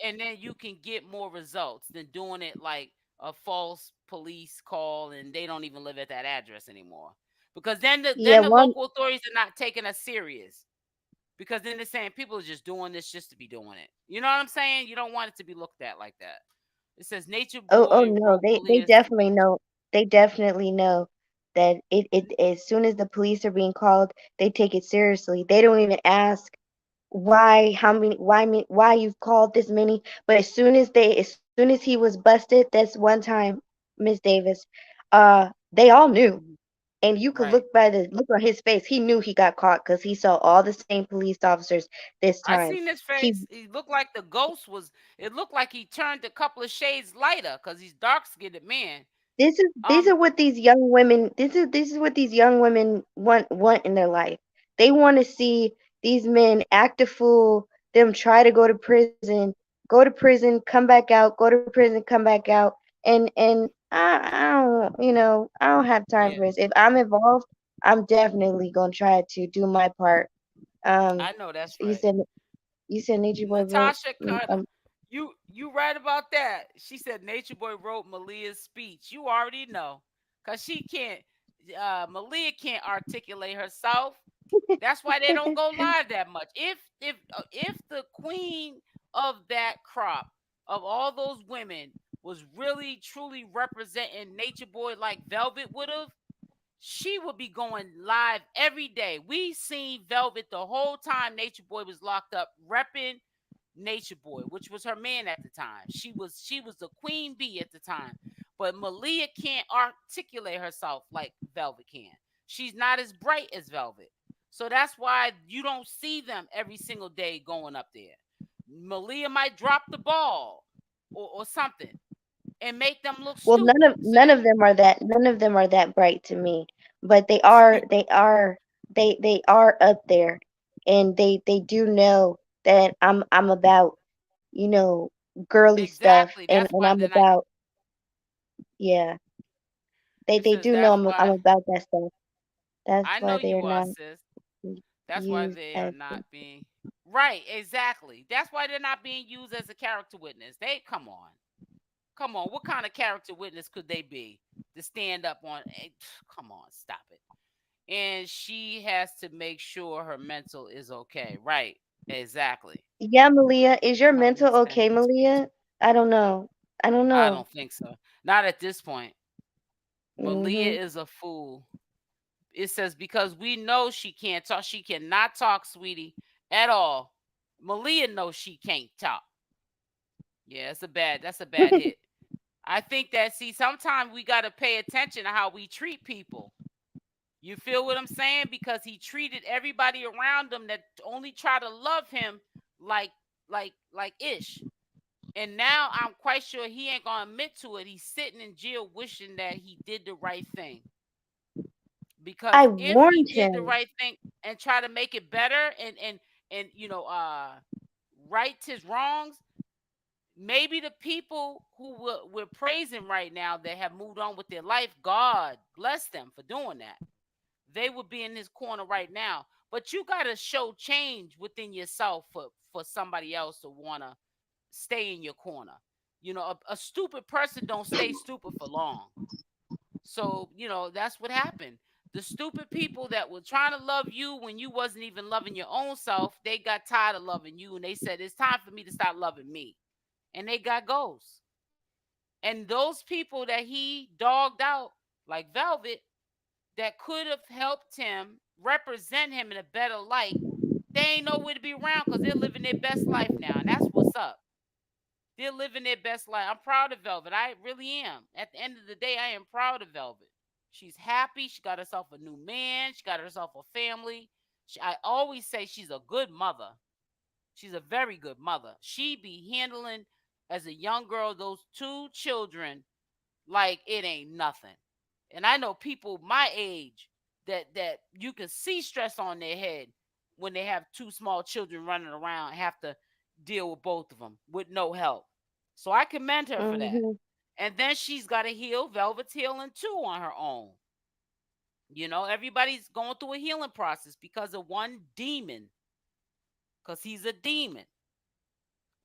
and then you can get more results than doing it like a false police call, and they don't even live at that address anymore. Because Yeah, then the one local authorities are not taking us serious. Because then they're saying people are just doing this just to be doing it. You know what I'm saying? You don't want it to be looked at like that. It says Nature oh Boy no, wrote they Malia's definitely speech. know. They definitely know that it as soon as the police are being called, they take it seriously. They don't even ask why, how many, why you've called this many. But as soon as he was busted, that's one time, Miss Davis, they all knew. Mhm. And you could Right. look by the look on his face. He knew he got caught because he saw all the same police officers this I time. seen his He face. He looked like the ghost was. It looked like he turned a couple of shades lighter because he's dark skinned man. these Um. are what these young women this is what these young women want in their life. They want to see these men act a fool, them try to go to prison, come back out, go to prison, come back out, and I don't I don't have time Yeah. for this. If I'm involved, I'm definitely gonna try to do my part. Um, I know that's you right. said you said Nature Boy wrote Natasha Carter. You right about that. She said Nature Boy wrote Malia's speech. You already know. Cause she can't Malia can't articulate herself. That's why they don't go live that much. If the queen of that crop of all those women was really truly representing Nature Boy like Velvet would have, she would be going live every day. We seen Velvet the whole time Nature Boy was locked up, repping Nature Boy, which was her man at the time. She was the queen bee at the time. But Malia can't articulate herself like Velvet can. She's not as bright as Velvet. So that's why you don't see them every single day going up there. Malia might drop the ball or something and make them look Well, stupid. So none of them are that bright to me, but that they are up there, and they do know that I'm about girly stuff, exactly. and That's why I'm they're not. about yeah, It they says do know that's I'm why. about that stuff. That's I know why they you are are, not sis. That's why used they are as not being right. Exactly. That's why they're not being used as a character witness. They come on, come on. What kind of character witness could they be to stand up on? Come on, stop it. And she has to make sure her mental is okay. Right. Exactly. yeah, Malia, is your Come mental listen okay, to speech. Malia? I don't know. I don't I know. don't think so. Not at this point. Malia Mhm. is a fool. It says because we know she can't talk. She cannot talk, sweetie, at all. Malia knows she can't talk. Yeah, that's a bad hit. I think that see sometimes we got to pay attention to how we treat people. You feel what I'm saying? Because he treated everybody around him that only try to love him like like ish. And now I'm quite sure he ain't gonna admit to it. He's sitting in jail wishing that he did the right thing. Because I if he warned did the him. right thing and try to make it better and right his wrongs, maybe the people who we're praising right now that have moved on with their life, God bless them for doing that. They would be in his corner right now. But you got to show change within yourself for somebody else to want to stay in your corner. A stupid person don't stay stupid for long. So, that's what happened. The stupid people that were trying to love you when you wasn't even loving your own self, they got tired of loving you and they said, it's time for me to start loving me. And they got ghosts. And those people that he dogged out, like Velvet, that could have helped him represent him in a better light, they ain't nowhere to be around because they're living their best life now. And that's what's up. They're living their best life. I'm proud of Velvet. I really am. At the end of the day, I am proud of Velvet. She's happy. She got herself a new man. She got herself a family. I always say she's a good mother. She's a very good mother. She be handling as a young girl those two children like it ain't nothing. And I know people my age that you can see stress on their head when they have two small children running around and have to deal with both of them with no help. So I commend her for that. Mhm. And then she's got to heal. Velvet's healing too on her own. Everybody's going through a healing process because of one demon, because he's a demon.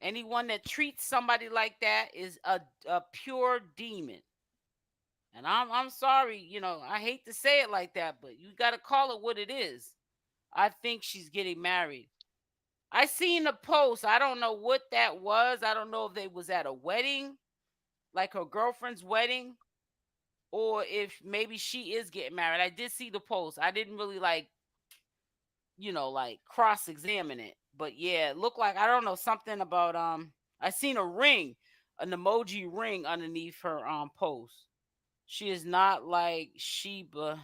Anyone that treats somebody like that is a pure demon. And I'm sorry, I hate to say it like that, but you got to call it what it is. I think she's getting married. I seen a post. I don't know what that was. I don't know if they was at a wedding, like her girlfriend's wedding, or if maybe she is getting married. I did see the post. I didn't really like cross examine it. But yeah, it looked like I don't know something about I seen a ring, an emoji ring underneath her post. She is not like Sheeba.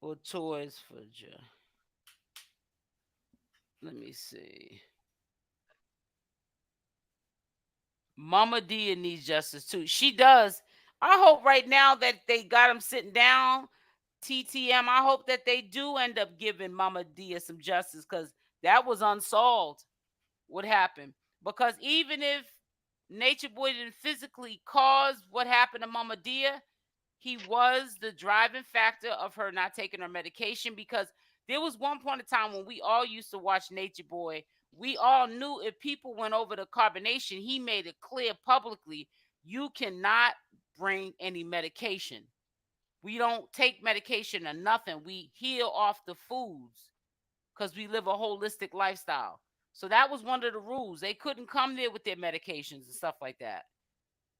Or toys for let me see. Mama Dia needs justice too. She does. I hope right now that they got him sitting down. TTM. I hope that they do end up giving Mama Dia some justice because that was unsolved. What happened? Because even if Nature Boy didn't physically cause what happened to Mama Dia, he was the driving factor of her not taking her medication because there was one point in time when we all used to watch Nature Boy. We all knew if people went over the carbonation, he made it clear publicly you cannot bring any medication. We don't take medication or nothing. We heal off the foods because we live a holistic lifestyle. So that was one of the rules. They couldn't come there with their medications and stuff like that.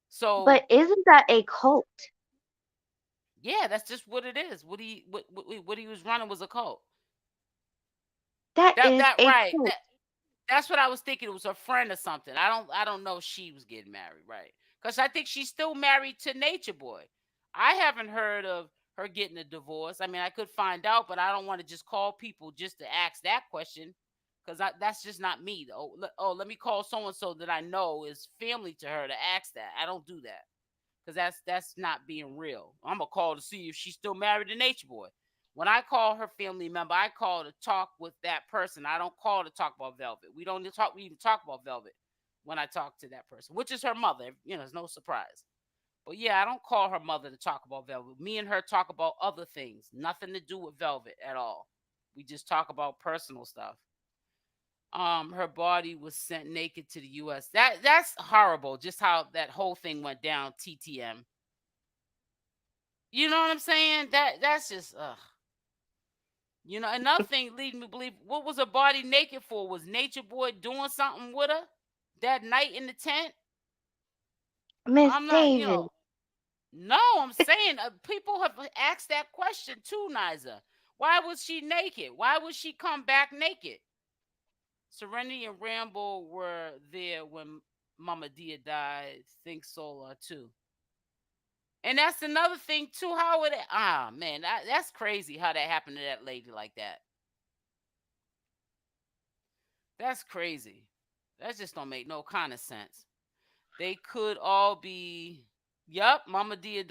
So But isn't that a cult? yeah, that's just what it is. What he was running was a cult. That That is that a right. cult. That's what I was thinking. It was a friend or something. I don't know if she was getting married, right? Because I think she's still married to Nature Boy. I haven't heard of her getting a divorce. I mean, I could find out, but I don't want to just call people just to ask that question because that's just not me. Oh, let me call so and so that I know is family to her to ask that. I don't do that because that's not being real. I'm gonna call to see if she's still married to Nature Boy. When I call her family member, I call to talk with that person. I don't call to talk about Velvet. We don't talk. We even talk about Velvet when I talk to that person, which is her mother. You know, it's no surprise. But yeah, I don't call her mother to talk about Velvet. Me and her talk about other things, nothing to do with Velvet at all. We just talk about personal stuff. Her body was sent naked to the US. That's horrible, just how that whole thing went down, TTM. You know what I'm saying? That's just another thing leading me to believe what was her body naked for? Was Nature Boy doing something with her that night in the tent? Miss I'm not, Davis. no, I'm saying people have asked that question too, Niza. Why was she naked? Why would she come back naked? Serenity and Rambo were there when Mama Dia died. Think Solar too. And that's another thing too. How would it? Man, that's crazy how that happened to that lady like that. That's crazy. That just don't make no kind of sense. They could all be. Yup, Mama Dia.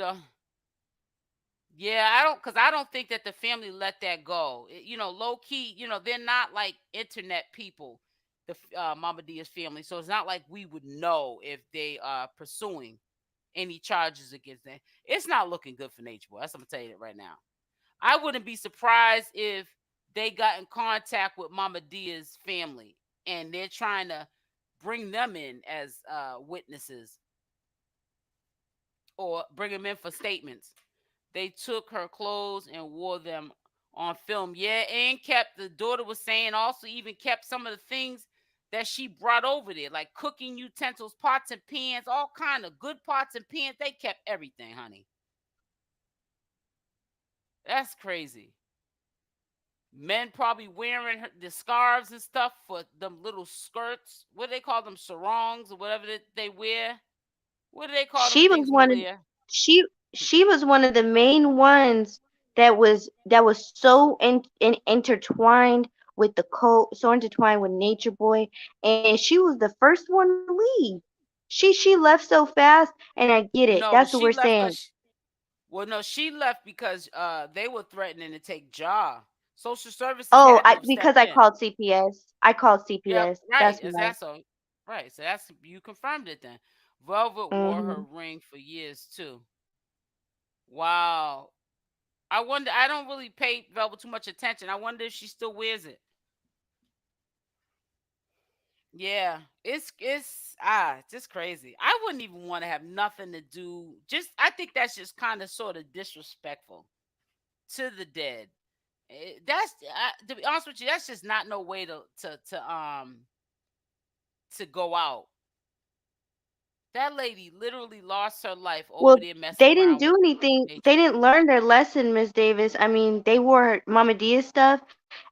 Yeah, I don't think that the family let that go. Low key. They're not like internet people. The Mama Dia's family, so it's not like we would know if they are pursuing any charges against them. It's not looking good for Nature Boy. That's I'm gonna tell you that right now. I wouldn't be surprised if they got in contact with Mama Dia's family and they're trying to bring them in as witnesses or bring them in for statements. They took her clothes and wore them on film. Yeah, and kept the daughter was saying also even kept some of the things that she brought over there, like cooking utensils, pots and pans, all kind of good pots and pans. They kept everything, honey. That's crazy. Men probably wearing the scarves and stuff for them little skirts. What do they call them? Sarongs or whatever that they wear. What do they call them She was things, one of Malia? she she was one of the main ones that was so intertwined with the cult, so intertwined with Nature Boy, and she was the first one to leave. She left so fast, and I get it. No, That's what we're she left saying. because well, no, she left because they were threatening to take Jaw. Social services Oh, had to have because stepped I in. called CPS. I called Yep, CPS. right. That's Is why. that so? Right. So that's you confirmed it then. Velvet wore her Mhm. ring for years too. Wow. I wonder. I don't really pay Velvet too much attention. I wonder if she still wears it. Yeah, it's just crazy. I wouldn't even want to have nothing to do. Just I think that's just kind of sort of disrespectful to the dead. To be honest with you, that's just not no way to go out. That lady literally lost her life Well, over there messing they didn't around do with anything. Nature They Boy. didn't learn their lesson, Miss Davis. I mean, they wore Mama Dia stuff,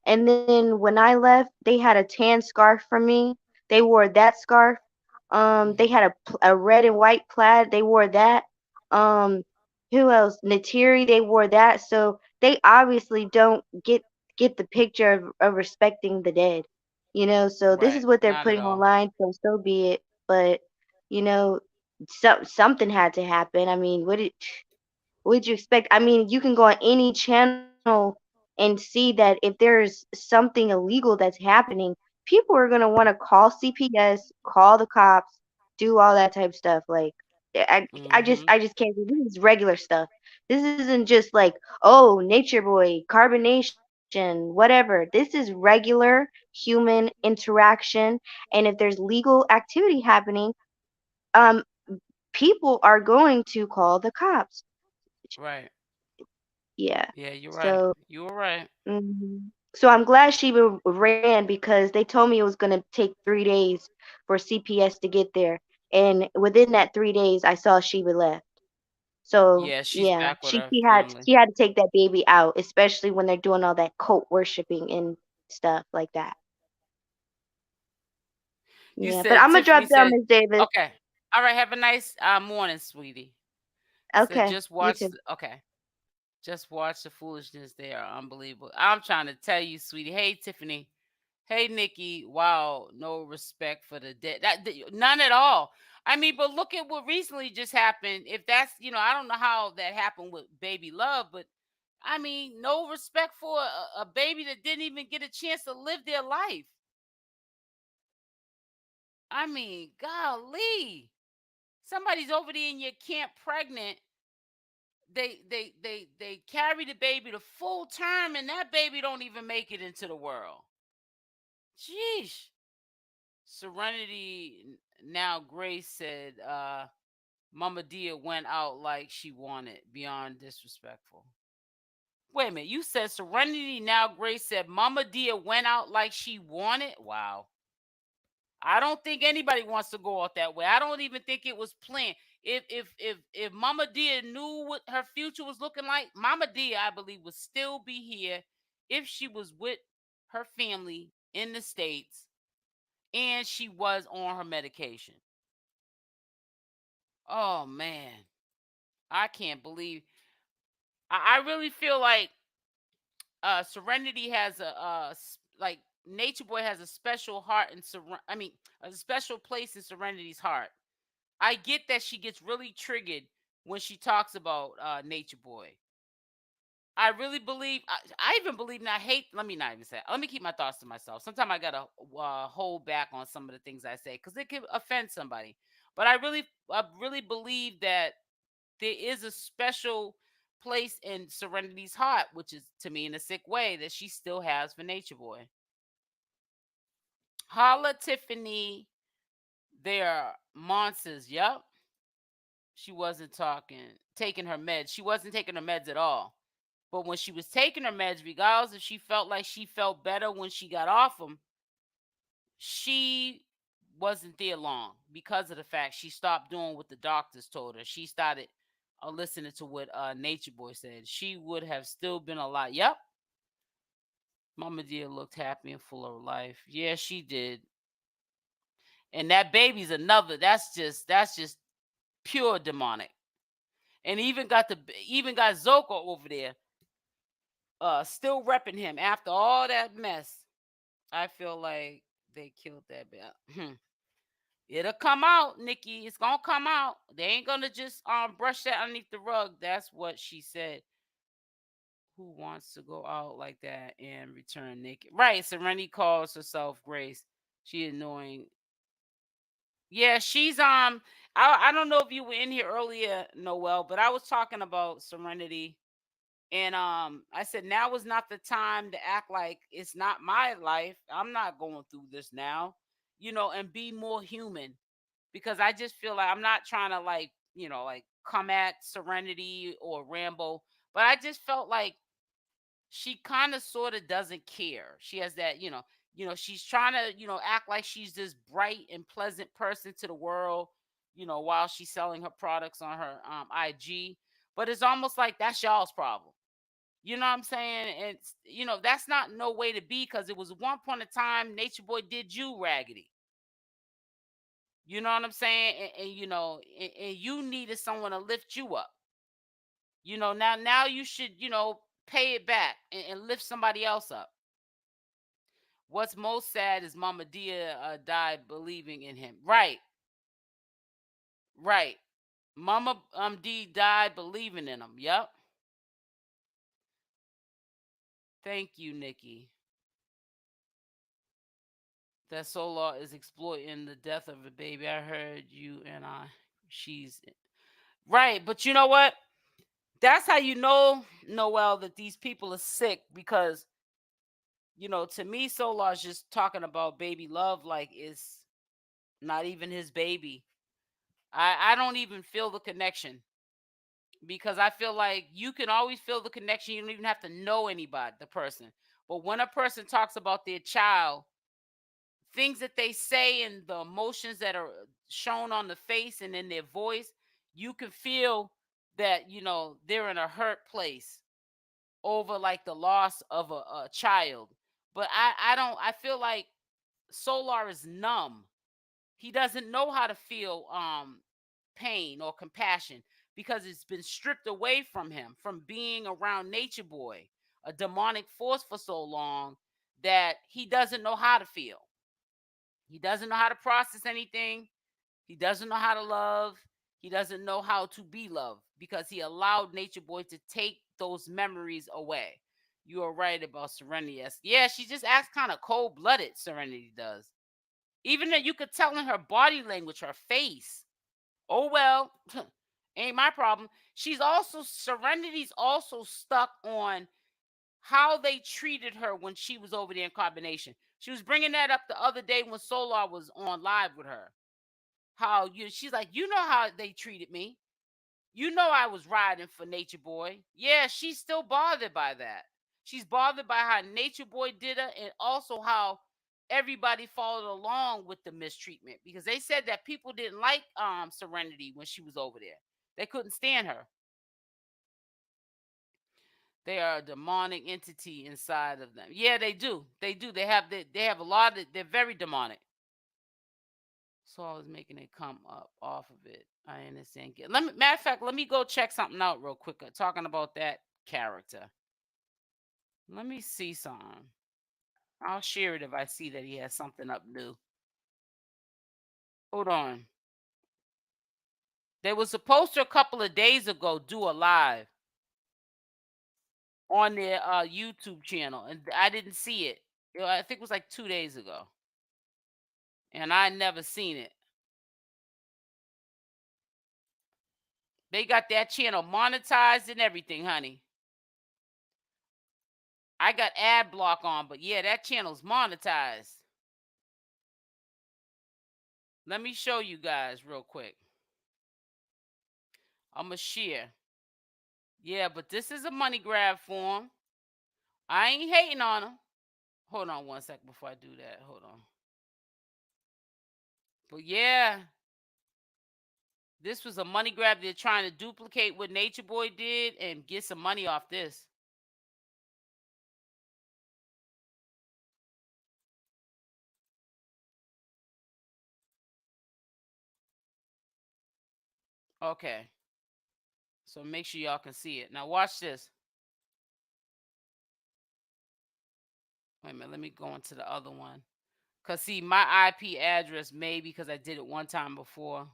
and then when I left, they had a tan scarf for me. They wore that scarf. They Hmm. had a red and white plaid. They wore that. Um, who else? Neytiri, they wore that, so they obviously don't get the picture of respecting the dead. So this Right. is what they're Not at putting all. online, so be it. But you know, something had to happen. I mean, what did you expect? I mean, you can go on any channel and see that if there's something illegal that's happening, people are gonna want to call CPS, call the cops, do all that type of stuff. Like, Mm-hmm. I just can't. This is regular stuff. This isn't just like, oh, Nature Boy, carbonation, whatever. This is regular human interaction, and if there's legal activity happening, um, people are going to call the cops. Right. Yeah. Yeah, you're right. So, You were right. so I'm glad Sheeba ran because they told me it was gonna take 3 days for CPS to get there, and within that 3 days, I saw Sheeba left. So Yeah, she's yeah, back with her she had family. she had to take that baby out, especially when they're doing all that cult worshiping and stuff like that. You Yeah, but said I'm gonna Tiffany drop down, said, Miss Davis. okay. All right, have a nice morning, sweetie. So Okay, just you watch too. okay. Just watch the foolishness. They are unbelievable. I'm trying to tell you, sweetie. Hey, Tiffany. Hey, Nikki. Wow, no respect for the dead. None at all. I mean, but look at what recently just happened. If that's, I don't know how that happened with Baby Love, but I mean, no respect for a baby that didn't even get a chance to live their life. I mean, golly. Somebody's over there in your camp pregnant. They carry the baby to full term, and that baby don't even make it into the world. Jeez. Serenity now Grace said Mama Dia went out like she wanted, beyond disrespectful. Wait a minute, you said Serenity now Grace said Mama Dia went out like she wanted? Wow. I don't think anybody wants to go out that way. I don't even think it was planned. If Mama Dia knew what her future was looking like, Mama Dia, I believe, would still be here if she was with her family in the States and she was on her medication. Oh man. I can't believe I really feel like Serenity has like Nature Boy has a special heart and I mean a special place in Serenity's heart. I get that she gets really triggered when she talks about Nature Boy. I really believe. I even believe, and I hate. Let me not even say. Let me keep my thoughts to myself. Sometimes I gotta hold back on some of the things I say because it could offend somebody. But I really believe that there is a special place in Serenity's heart, which is to me in a sick way that she still has for Nature Boy. Holla Tiffany, they're monsters. Yup. She wasn't taking her meds. She wasn't taking her meds at all. But when she was taking her meds, regardless if she felt like she felt better when she got off them, she wasn't there long because of the fact she stopped doing what the doctors told her. She started listening to what Nature Boy said. She would have still been alive. Yep. Mama Dear looked happy and full of life. Yeah, she did. And that baby's another. That's just pure demonic. And even got Zoko over there, still repping him after all that mess. I feel like they killed that baby. It'll come out, Nikki. It's gonna come out. They ain't gonna just brush that underneath the rug. That's what she said. Who wants to go out like that and return naked? Right. Serenity calls herself Grace. She annoying. Yeah, she's I don't know if you were in here earlier, Noel, but I was talking about Serenity. And I said now is not the time to act like it's not my life. I'm not going through this now, and be more human, because I just feel like I'm not trying to like come at Serenity or Rambo, but I just felt like she kind of sort of doesn't care. She has that, she's trying to, act like she's this bright and pleasant person to the world, while she's selling her products on her IG. But it's almost like that's y'all's problem. You know what I'm saying? And that's not no way to be, because it was one point in time Nature Boy did you raggedy. You know what I'm saying? And you needed someone to lift you up. Now you should, pay it back and lift somebody else up. What's most sad is Mama Dia died believing in him. Right, right. Mama D died believing in him. Yep. Thank you, Nikki. That Solar is exploiting the death of a baby. I heard you and she's right, but you know what? That's how you know, Noel, that these people are sick because to me, Solar's just talking about baby love like it's not even his baby. I don't even feel the connection because I feel like you can always feel the connection. You don't even have to know anybody, the person. But when a person talks about their child, things that they say and the emotions that are shown on the face and in their voice, you can feel that, they're in a hurt place over like the loss of a child. But I feel like Solar is numb. He doesn't know how to feel pain or compassion because it's been stripped away from him from being around Natureboy, a demonic force for so long that he doesn't know how to feel. He doesn't know how to process anything. He doesn't know how to love. He doesn't know how to be loved because he allowed Natureboy to take those memories away. You are right about Serenity. Yeah, she just acts kind of cold-blooded, Serenity does. Even that you could tell in her body language, her face. Oh well, ain't my problem. Serenity's also stuck on how they treated her when she was over there in Carbonation. She was bringing that up the other day when Solar was on live with her. She's like, how they treated me. I was riding for Natureboy. Yeah, she's still bothered by that. She's bothered by how Natureboy did her and also how everybody followed along with the mistreatment because they said that people didn't like Serenity when she was over there. They couldn't stand her. They are a demonic entity inside of them. Yeah, they do. They do. They have a lot of. They're very demonic. So I was making it come up off of it. I understand. Matter of fact, let me go check something out real quick. Talking about that character. Let me see something. I'll share it if I see that he has something up new. Hold on. They were supposed to a couple of days ago do a live on their YouTube channel, and I didn't see it. I think it was like 2 days ago, and I never seen it. They got that channel monetized and everything, honey. I got ad block on, but yeah, that channel's monetized. Let me show you guys real quick. I'm going to share. Yeah, but this is a money grab for him. I ain't hating on him. Hold on one second before I do that. Hold on. But yeah, this was a money grab. They're trying to duplicate what Natureboy did and get some money off this. Okay. So make sure y'all can see it. Now watch this. Wait a minute. Let me go into the other one. Because see, my IP address may because I did it one time before.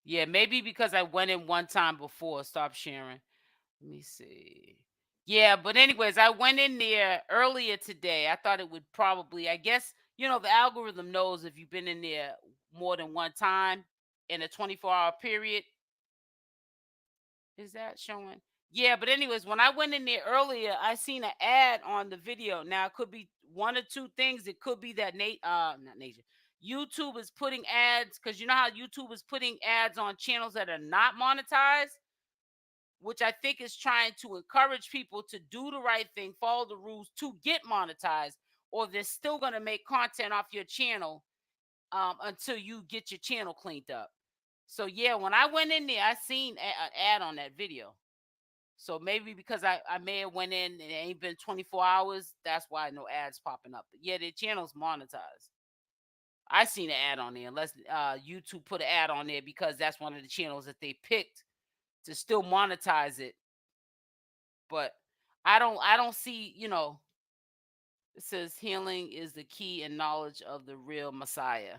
Yeah, maybe because I went in one time before. Stop sharing. Let me see. Yeah, but anyways, I went in there earlier today. I thought it would probably, I guess, the algorithm knows if you've been in there more than one time in a 24-hour period. Is that showing? Yeah, but anyways, when I went in there earlier, I seen an ad on the video. Now it could be one or two things. It could be that not Nation. YouTube is putting ads because you know how YouTube is putting ads on channels that are not monetized, which I think is trying to encourage people to do the right thing, follow the rules to get monetized, or they're still going to make content off your channel until you get your channel cleaned up. So yeah, when I went in there, I seen an ad on that video. So maybe because I may have went in and it ain't been 24 hours, that's why no ads popping up. But yeah, their channel's monetized. I seen an ad on there. Unless YouTube put an ad on there because that's one of the channels that they picked to still monetize it. But I don't see, it says healing is the key and knowledge of the real Messiah.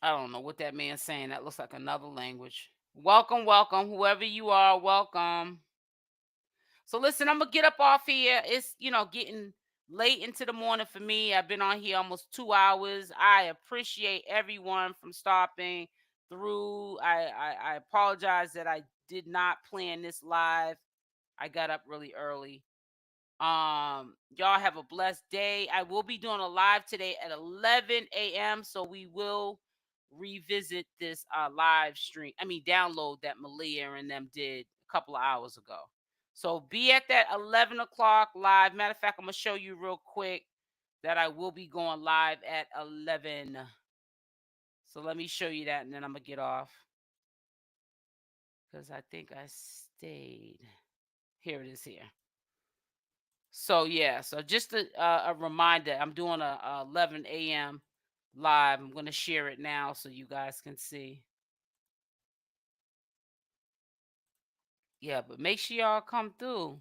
I don't know what that man's saying. That looks like another language. Welcome, welcome, whoever you are, welcome. So listen, I'm gonna get up off here. It's getting late into the morning for me. I've been on here almost 2 hours. I appreciate everyone from stopping through. I apologize that I did not plan this live. I got up really early. Y'all have a blessed day. I will be doing a live today at 11 a.m. So we will revisit this live stream. I mean, download that Malia and them did a couple of hours ago. So be at that 11 o'clock live. Matter of fact, I'm gonna show you real quick that I will be going live at 11. So let me show you that, and then I'm gonna get off because I think I stayed. Here it is here. So yeah, so just a reminder, I'm doing a 11 a.m. live. I'm gonna share it now so you guys can see. Yeah, but make sure y'all come through.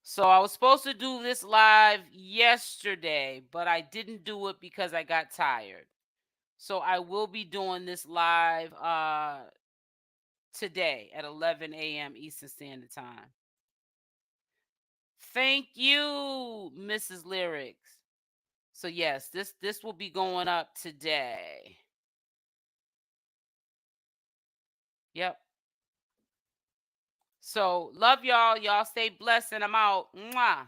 So I was supposed to do this live yesterday, but I didn't do it because I got tired. So I will be doing this live today at 11 a.m. Eastern Standard Time. Thank you, Mrs. Lyrics. So yes, this will be going up today. Yep. So love y'all. Y'all stay blessed, and I'm out. Mwah.